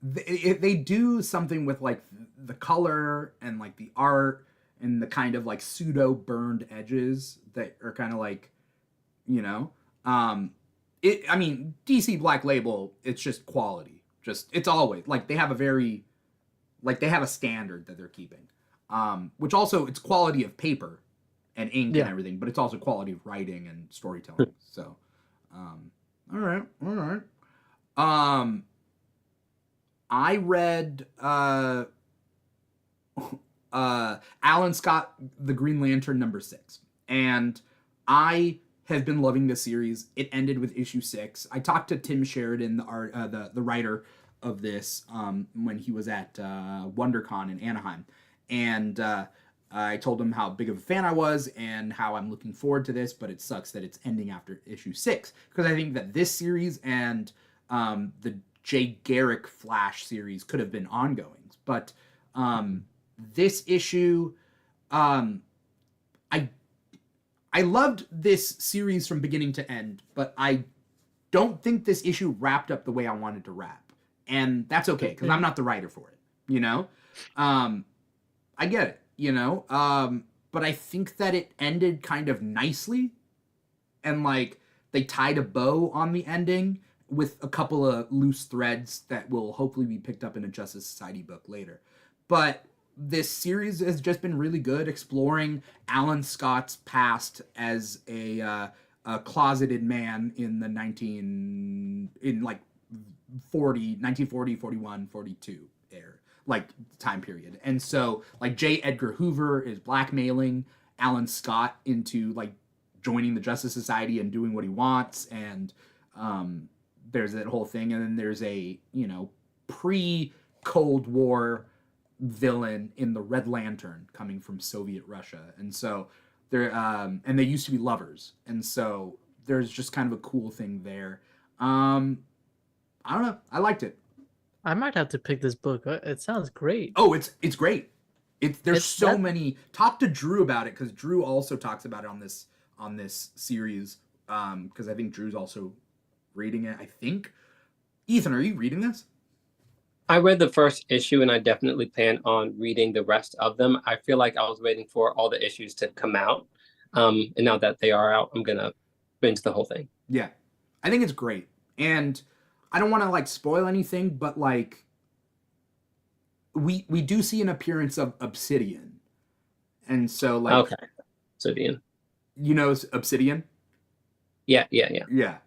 They do something with like the color and like the art and the kind of like pseudo burned edges that are kind of like, I mean, DC Black Label, it's just quality. It's always like they have a standard that they're keeping, which also it's quality of paper and ink and everything, but it's also quality of writing and storytelling. So, all right. I read Alan Scott, The Green Lantern #6, and I have been loving this series. It ended with issue 6. I talked to Tim Sheridan, the writer of this, when he was at WonderCon in Anaheim, and I told him how big of a fan I was and how I'm looking forward to this, but it sucks that it's ending after issue 6 because I think that this series and the Jay Garrick Flash series could have been ongoings, but this issue, I I loved this series from beginning to end, but I don't think this issue wrapped up the way I wanted to wrap, and that's okay because I'm not the writer for it. You know, I get it. But I think that it ended kind of nicely, and like they tied a bow on the ending with a couple of loose threads that will hopefully be picked up in a Justice Society book later. But this series has just been really good exploring Alan Scott's past as a closeted man in the 1940, 41, 42 era, like time period. And so like J. Edgar Hoover is blackmailing Alan Scott into like joining the Justice Society and doing what he wants, and there's that whole thing, and then there's a pre-Cold War villain in the Red Lantern coming from Soviet Russia, and so they're and they used to be lovers, and so there's just kind of a cool thing there. I don't know, I liked it. I might have to pick this book. It sounds great. Oh, it's great. There's so many. Talk to Drew about it because Drew also talks about it on this series. Because I think Drew's also reading it. I think. Ethan, are you reading this? I read the first issue, and I definitely plan on reading the rest of them. I feel like I was waiting for all the issues to come out, and now that they are out, I'm gonna binge the whole thing. Yeah, I think it's great, and I don't want to like spoil anything, but like we do see an appearance of Obsidian, and so like okay, Obsidian. You know Obsidian? Yeah. Yeah.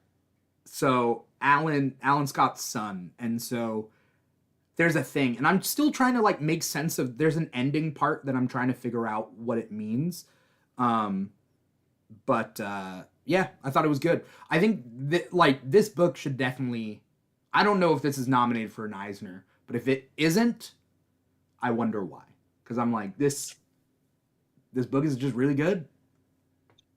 So Alan Scott's son, and so there's a thing, and I'm still trying to like make sense of. There's an ending part that I'm trying to figure out what it means. But yeah, I thought it was good. I think that like this book should definitely. I don't know if this is nominated for an Eisner, but if it isn't, I wonder why. Because I'm like this book is just really good.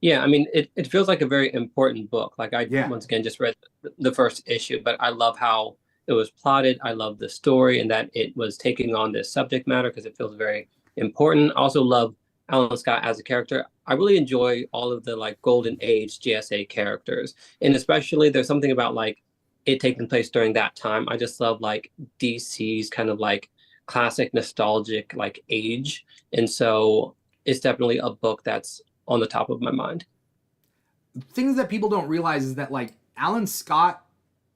Yeah, I mean, it feels like a very important book. Like once again just read the first issue, but I love how it was plotted. I love the story and that it was taking on this subject matter because it feels very important. I also love Alan Scott as a character. I really enjoy all of the like Golden Age GSA characters, and especially there's something about like it taking place during that time. I just love like DC's kind of like classic nostalgic like age, and so it's definitely a book that's on the top of my mind. Things that people don't realize is that like Alan Scott,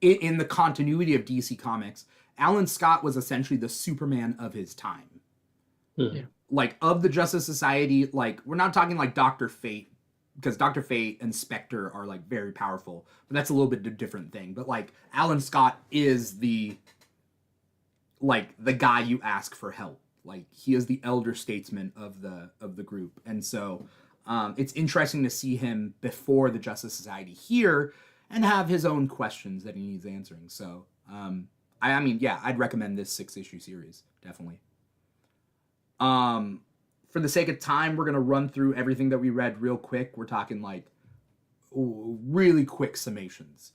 in the continuity of DC Comics, Alan Scott was essentially the Superman of his time. Mm-hmm. Yeah. Like of the Justice Society, like we're not talking like Dr. Fate, because Dr. Fate and Spectre are like very powerful, but that's a little bit of a different thing. But like Alan Scott is the guy you ask for help. Like he is the elder statesman of the group, and so it's interesting to see him before the Justice Society here and have his own questions that he needs answering. So I mean, yeah, I'd recommend this 6-issue series definitely. For the sake of time, we're gonna run through everything that we read real quick. We're talking like really quick summations.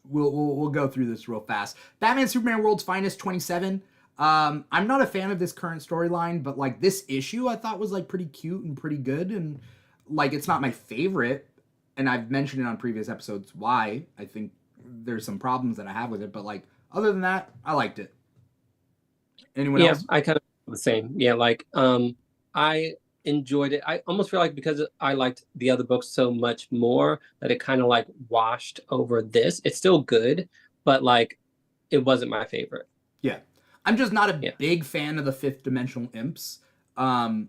We'll go through this real fast. Batman Superman World's Finest 27. I'm not a fan of this current storyline, but like this issue I thought was like pretty cute and pretty good, and like it's not my favorite, and I've mentioned it on previous episodes why I think there's some problems that I have with it, but like other than that, I liked it. Anyone else? I kind of the same. Yeah, like I enjoyed it. I almost feel like because I liked the other books so much more that it kind of like washed over this. It's still good, but like it wasn't my favorite. Yeah. I'm just not a big fan of the fifth dimensional imps. But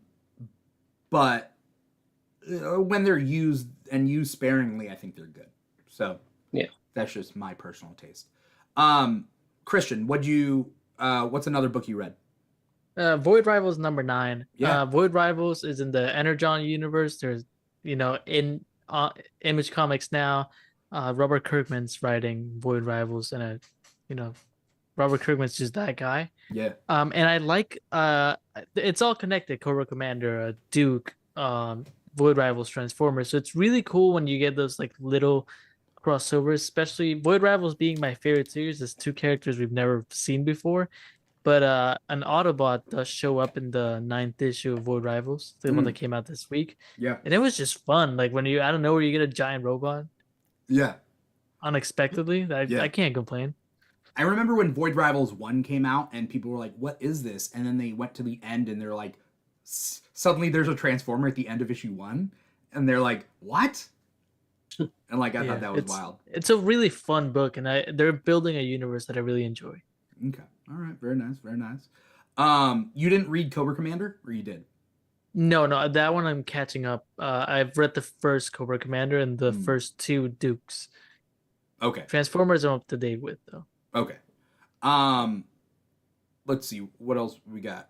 when they're used and used sparingly, I think they're good. So yeah, that's just my personal taste. Christian, what's another book you read? Void Rivals number 9. Yeah. Void Rivals is in the Energon universe. There's, in Image Comics now, Robert Kirkman's writing Void Rivals, and Robert Kirkman's just that guy. Yeah. And I like it's all connected. Cobra Commander, Duke, Void Rivals, Transformers. So it's really cool when you get those like little crossovers, especially Void Rivals being my favorite series. There's two characters we've never seen before. But an Autobot does show up in the ninth issue of Void Rivals, the one that came out this week. Yeah. And it was just fun. Like when you I don't know where you get a giant robot Yeah. unexpectedly. Yeah. I can't complain. I remember when Void Rivals 1 came out and people were like, what is this? And then they went to the end and they're like, suddenly there's a Transformer at the end of issue 1. And they're like, what? And like, I thought that was wild. It's a really fun book, and they're building a universe that I really enjoy. Okay. All right. Very nice. Very nice. You didn't read Cobra Commander, or you did? No, that one I'm catching up. I've read the first Cobra Commander and the first two Dukes. Okay. Transformers I'm up to date with, though. Okay. Let's see what else we got.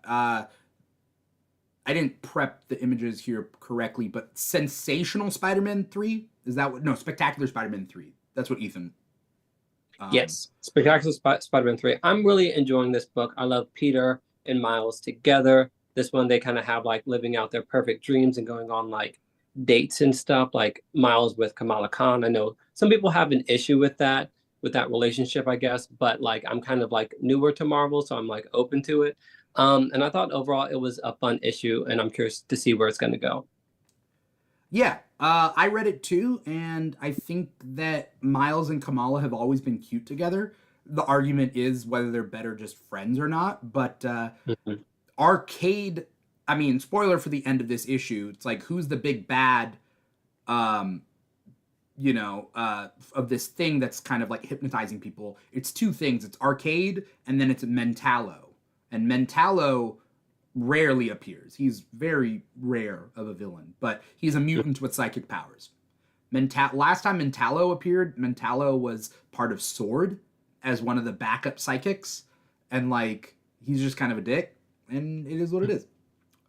I didn't prep the images here correctly, but Sensational Spider-Man 3, is that what? No, Spectacular Spider-Man 3. That's what Ethan. Yes, Spectacular Spider-Man 3. I'm really enjoying this book. I love Peter and Miles together. This one, they kind of have like living out their perfect dreams and going on like dates and stuff, like Miles with Kamala Khan. I know some people have an issue with that relationship, I guess, but like I'm kind of like newer to Marvel, so I'm like open to it. And I thought overall it was a fun issue, and I'm curious to see where it's going to go. Yeah, I read it too, and I think that Miles and Kamala have always been cute together. The argument is whether they're better just friends or not, but Arcade, I mean, spoiler for the end of this issue, it's like, who's the big bad, of this thing that's kind of like hypnotizing people? It's two things. It's Arcade, and then it's Mentallo. And Mentallo rarely appears. He's very rare of a villain, but he's a mutant with psychic powers. Last time Mentallo appeared, Mentallo was part of Sword as one of the backup psychics, and like he's just kind of a dick, and it is what it is.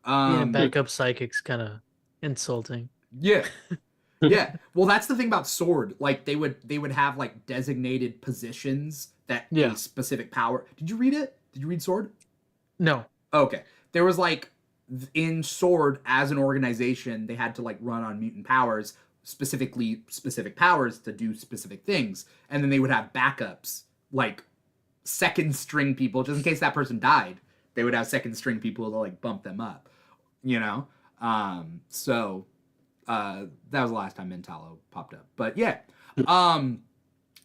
Backup psychics kind of insulting. Yeah. Yeah. Well, that's the thing about Sword. Like they would have like designated positions that a specific power. Did you read it? Did you read Sword? No. Okay. There was like in Sword as an organization, they had to like run on mutant powers, specifically specific powers to do specific things. And then they would have backups, like second string people, just in case that person died. They would have second string people to like bump them up, That was the last time Mentallo popped up. But yeah.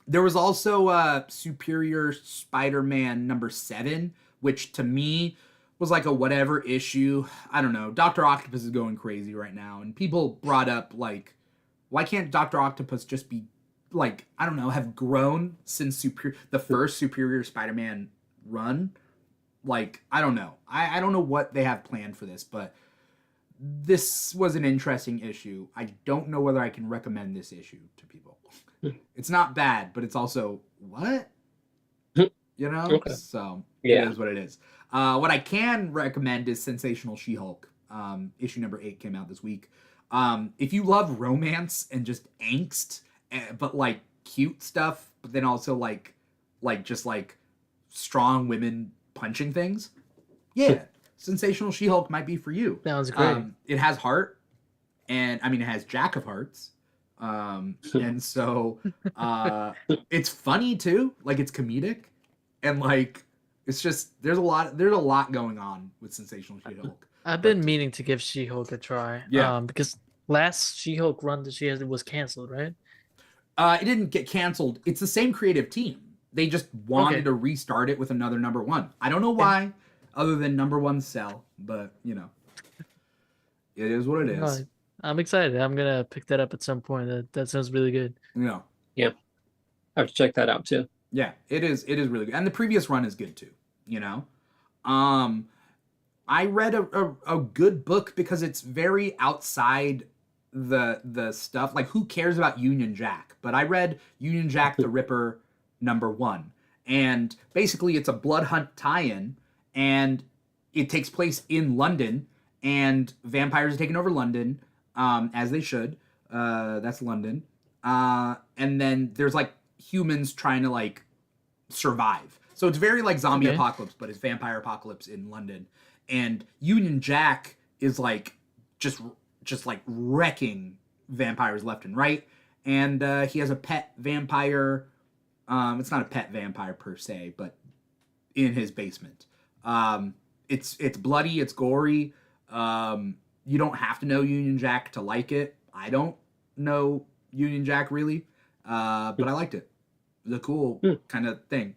There was also Superior Spider-Man #7, which to me was like a whatever issue. I don't know. Dr. Octopus is going crazy right now. And people brought up, like, why can't Dr. Octopus just be, like, I don't know, have grown since the first Superior Spider-Man run? Like, I don't know. I don't know what they have planned for this, but this was an interesting issue. I don't know whether I can recommend this issue to people. It's not bad, but it's also, what? Okay. So it is what it is. What I can recommend is Sensational She-Hulk. Issue #8 came out this week. If you love romance and just angst, but like cute stuff, but then also like just like strong women punching things, yeah, Sensational She-Hulk might be for you. Sounds great. It has heart, and I mean it has Jack of Hearts. And so it's funny too, like it's comedic, and like it's just there's a lot going on with Sensational She-Hulk. I've been meaning to give She-Hulk a try. Yeah. Because last She-Hulk run that she had was canceled, right? It didn't get canceled. It's the same creative team. They just wanted to restart it with another #1. I don't know why, other than #1 sell, but it is what it is. I'm excited. I'm gonna pick that up at some point. That sounds really good. Yeah. I have to check that out too. Yeah, it is really good. And the previous run is good too, I read a good book because it's very outside the stuff. Like, who cares about Union Jack? But I read Union Jack the Ripper #1. And basically it's a blood hunt tie-in, and it takes place in London, and vampires are taking over London, as they should. That's London. And then there's like humans trying to like survive. So it's very like zombie Okay. apocalypse, but it's vampire apocalypse in London. And Union Jack is like just like wrecking vampires left and right. And he has a pet vampire. It's not a pet vampire per se, but in his basement. It's bloody, it's gory. You don't have to know Union Jack to like it. I don't know Union Jack really, but I liked it. It was a cool kind of thing.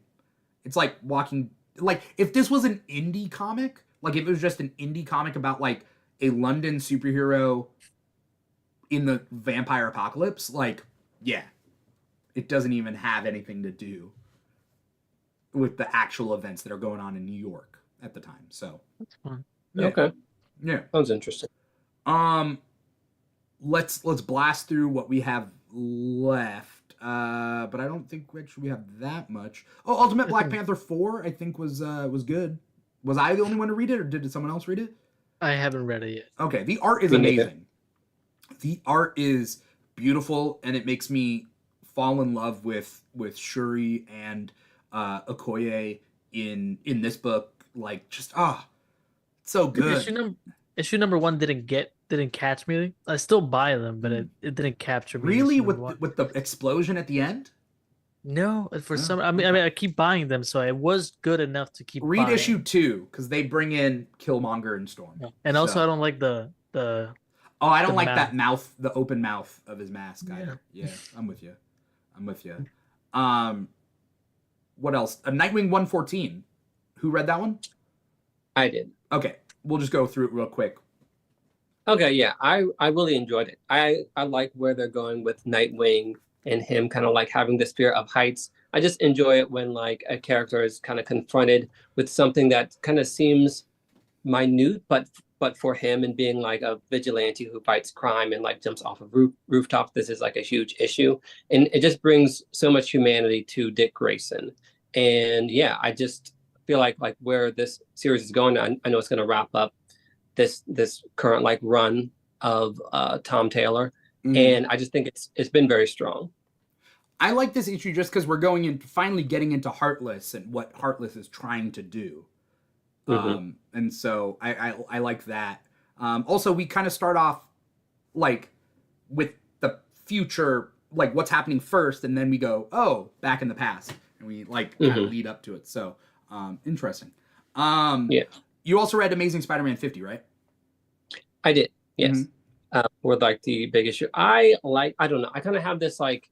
It's like watching, like if this was an indie comic, like if it was just an indie comic about like a London superhero in the vampire apocalypse, like yeah, it doesn't even have anything to do with the actual events that are going on in New York at the time. So That's fun. yeah. Okay. Yeah. Sounds interesting. Let's blast through what we have left. But I don't think actually we have that much. Oh, Ultimate Black Panther 4 I think was good. Was I the only one to read it, or did someone else read it? I haven't read it yet. Okay, the art is Me neither. amazing. The art is beautiful, and it makes me fall in love with Shuri and Okoye in this book. Like just so good. Issue number 1 didn't catch me. I still buy them, but it didn't capture me. Really, issue with number 1. with the explosion at the end. No, for Oh, some. I mean, I keep buying them, so it was good enough to keep. Read buying. issue 2 because they bring in Killmonger and Storm. Yeah. And also, So- I don't like the. Oh, I don't the like mouth. that mouth, the open mouth of his mask either. Yeah, I'm with you. What else? A Nightwing 114. Who read that one? I did. Okay, we'll just go through it real quick. Okay, yeah, I really enjoyed it. I like where they're going with Nightwing and him kind of like having this fear of heights. I just enjoy it when like a character is kind of confronted with something that kind of seems minute, but for him and being like a vigilante who fights crime and like jumps off of rooftops, this is like a huge issue, and it just brings so much humanity to Dick Grayson. And yeah, I just feel like where this series is going, I know it's going to wrap up this current like run of Tom Taylor, and I just think it's been very strong. I like this issue just because we're finally getting into Heartless and what Heartless is trying to do. And so I like that. Also, we kind of start off like with the future, like what's happening first, and then we go, back in the past, and we like kind of lead up to it. So interesting. Yeah. You also read Amazing Spider-Man 50, right? I did, yes. With like the big issue. I don't know. I kind of have this like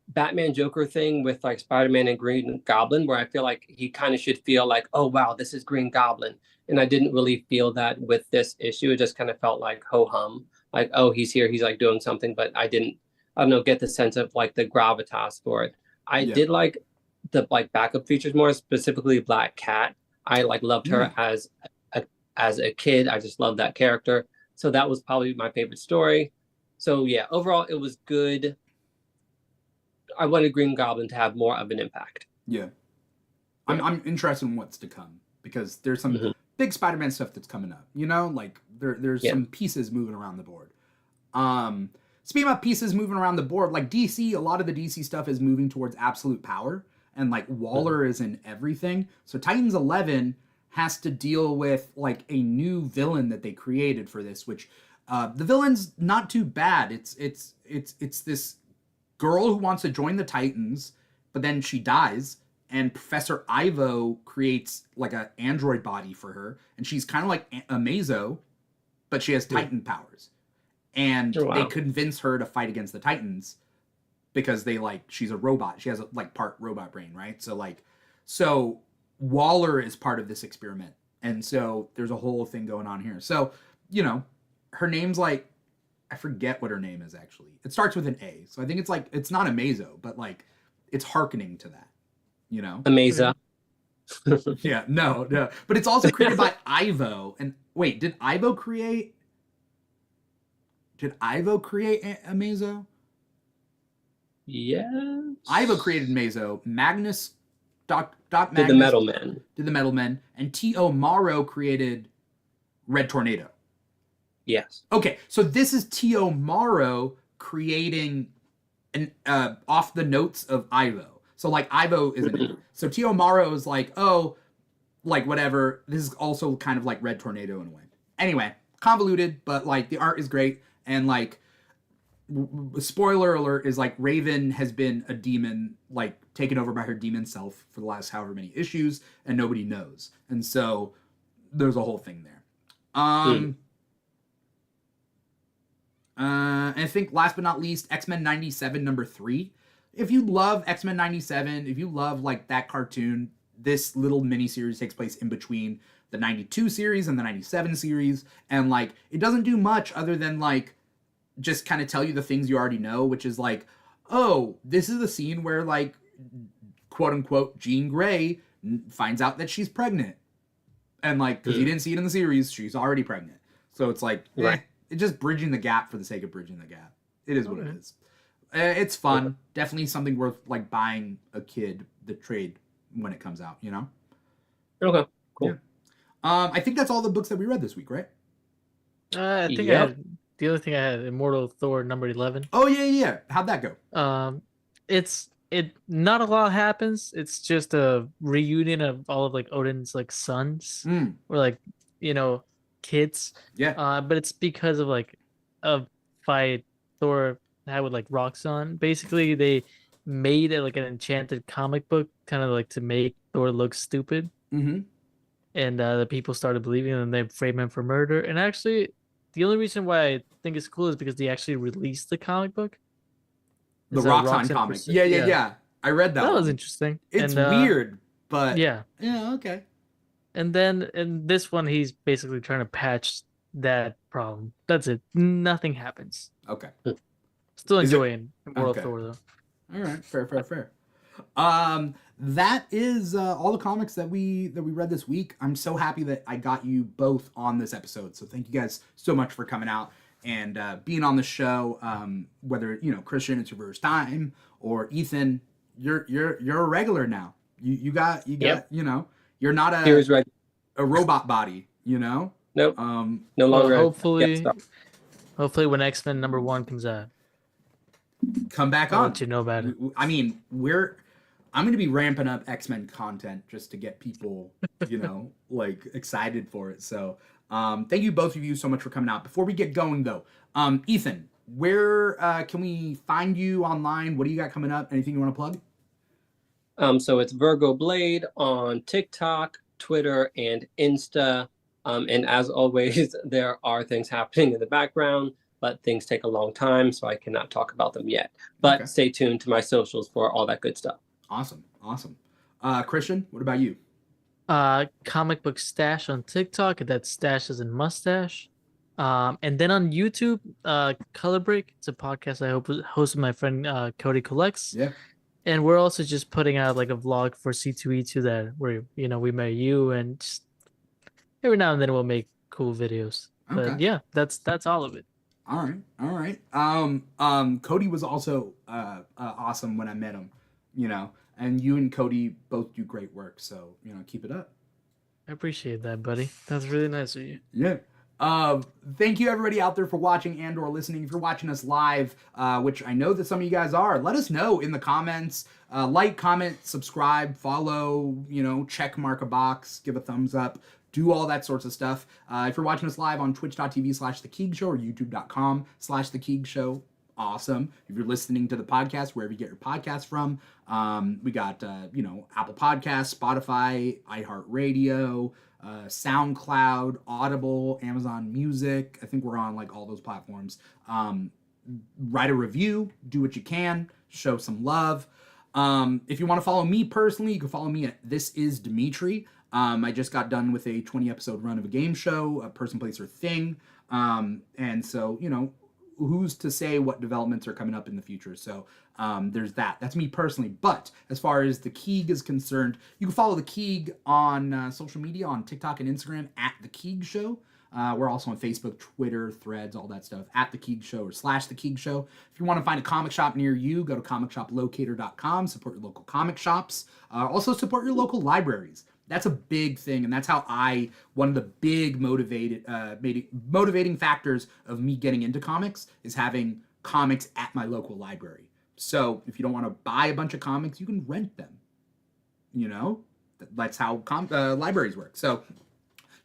Batman Joker thing with like Spider-Man and Green Goblin, where I feel like he kind of should feel like, oh wow, this is Green Goblin. And I didn't really feel that with this issue. It just kind of felt like ho hum, like, oh, he's here, he's like doing something, but I don't know, get the sense of like the gravitas for it. I did like the like backup features more, specifically Black Cat. I like loved her as a kid. I just loved that character. So that was probably my favorite story. So yeah, overall it was good. I wanted Green Goblin to have more of an impact. Yeah. I'm interested in what's to come because there's some big Spider-Man stuff that's coming up. You know, like there's some pieces moving around the board. Speaking of pieces moving around the board, like DC, a lot of the DC stuff is moving towards absolute power, and like Waller is in everything. So Titans 11 has to deal with like a new villain that they created for this, which the villain's not too bad. It's this girl who wants to join the Titans, but then she dies, and Professor Ivo creates like an android body for her, and she's kind of like Amazo, but she has Titan powers. And they convince her to fight against the Titans because she's a robot. She has a like part robot brain, right? So Waller is part of this experiment. And so there's a whole thing going on here. So, you know, her name's like, I forget what her name is actually. It starts with an A. So I think it's like, it's not Amazo, but like it's hearkening to that, you know? Amaza. Yeah, no. But it's also created by Ivo. And wait, did Ivo create Amazo? Yes. Ivo created Mazo. Magnus, Doc Magnus Did the Metal Men. Did the Metal Men. And T.O. Morrow created Red Tornado. Yes. Okay, so this is T.O. Morrow creating off the notes of Ivo. So like Ivo isn't it. So Tio Maro is like, oh, like whatever. This is also kind of like Red Tornado in a way. Anyway, convoluted, but like the art is great. And like, spoiler alert is like Raven has been a demon, like taken over by her demon self for the last however many issues, and nobody knows. And so there's a whole thing there. And I think last but not least, X-Men 97 #3. If you love X-Men 97, if you love like that cartoon, this little mini series takes place in between the 92 series and the 97 series. And like, it doesn't do much other than like, just kind of tell you the things you already know, which is like, oh, this is the scene where like, quote unquote, Jean Grey finds out that she's pregnant. And like, because you didn't see it in the series, she's already pregnant. So it's like, it's just bridging the gap for the sake of bridging the gap. It is what it is. It's fun. Definitely something worth like buying a kid the trade when it comes out, you know? Okay, cool. Yeah. I think that's all the books that we read this week, right? I think I had, the other thing I had, Immortal Thor #11. Oh yeah. How'd that go? It not a lot happens. It's just a reunion of all of like Odin's like sons or like, you know, kids. Yeah. But it's because of like a fight Thor had with like Roxxon. Basically, they made it like an enchanted comic book, kind of like to make Thor look stupid. Mm-hmm. And the people started believing him, and they framed him for murder. And actually, the only reason why I think it's cool is because they actually released the comic book. The Roxxon comic. Yeah. I read that. That was interesting. It's weird, but yeah, okay. And then in this one, he's basically trying to patch that problem. That's it. Nothing happens. Okay. Still enjoying Immortal Thor though. All right, fair. That is all the comics that we read this week. I'm so happy that I got you both on this episode. So thank you guys so much for coming out and being on the show. Whether Christian, it's your first time, or Ethan, you're a regular now. You got you're not a robot body. Nope. No longer. Hopefully, when X-Men #1 comes out, come back I'll on. let you know about it. I mean, I'm going to be ramping up X-Men content just to get people, like excited for it. So, thank you both of you so much for coming out. Before we get going though, Ethan, where can we find you online? What do you got coming up? Anything you want to plug? So it's Virgo Blade on TikTok, Twitter, and Insta. And as always, there are things happening in the background, but things take a long time, so I cannot talk about them yet. But stay tuned to my socials for all that good stuff. Awesome. Christian, what about you? Comic Book Stash on TikTok. That's Stash as in mustache. And then on YouTube, Color Break. It's a podcast I host with my friend Cody Collects. Yeah. And we're also just putting out like a vlog for C2E2 that where we met you, and just every now and then we'll make cool videos. Okay. But yeah, that's all of it. All right. Cody was also awesome when I met him, and you and Cody both do great work. So, keep it up. I appreciate that, buddy. That's really nice of you. Yeah. Thank you everybody out there for watching and or listening. If you're watching us live, which I know that some of you guys are, let us know in the comments. Like, comment, subscribe, follow, check mark a box, give a thumbs up, do all that sorts of stuff. If you're watching us live on twitch.tv/thekeegshow or youtube.com/thekeegshow, awesome. If you're listening to the podcast, wherever you get your podcast from, we got, Apple Podcasts, Spotify, iHeartRadio, SoundCloud, Audible, Amazon Music. I think we're on like all those platforms. Write a review, do what you can, show some love. If you want to follow me personally, you can follow me at This Is Dimithri. I just got done with a 20 episode run of a game show, a person, place, or thing. And so, who's to say what developments are coming up in the future? So there's that. That's me personally. But as far as the Keeg is concerned, you can follow the Keeg on social media, on TikTok and Instagram at The Keeg Show. We're also on Facebook, Twitter, Threads, all that stuff, at The Keeg Show or /The Keeg Show. If you want to find a comic shop near you, go to comicshoplocator.com, support your local comic shops. Also support your local libraries. That's a big thing, and that's how one of the big motivating factors of me getting into comics is having comics at my local library. So if you don't want to buy a bunch of comics, you can rent them. That's how libraries work. So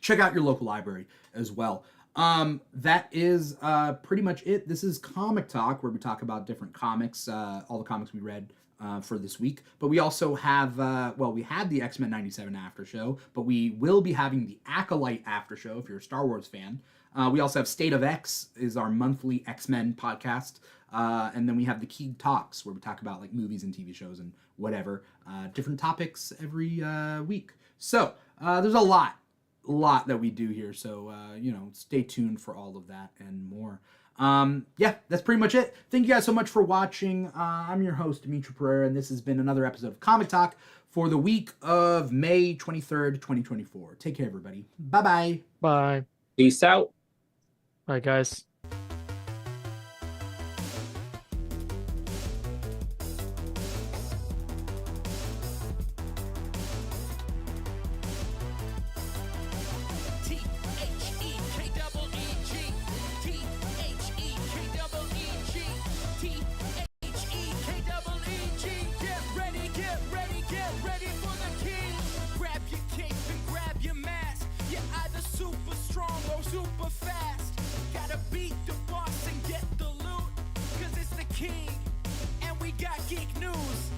check out your local library as well. That is pretty much it. This is Comic Talk, where we talk about different comics, all the comics we read for this week. But we also have, we had the X-Men 97 after show, but we will be having the Acolyte after show if you're a Star Wars fan. We also have State of X is our monthly X-Men podcast. And then we have the Keeg Talks, where we talk about like movies and TV shows and whatever, different topics every week. So there's a lot that we do here. So, stay tuned for all of that and more. That's pretty much it. Thank you guys so much for watching. I'm your host, Dimithri Perera, and this has been another episode of Comic Talk for the week of May 23rd, 2024. Take care, everybody. Bye-bye. Bye. Peace out. Bye, guys. Super fast, gotta beat the boss and get the loot, cause it's the king, and we got geek news.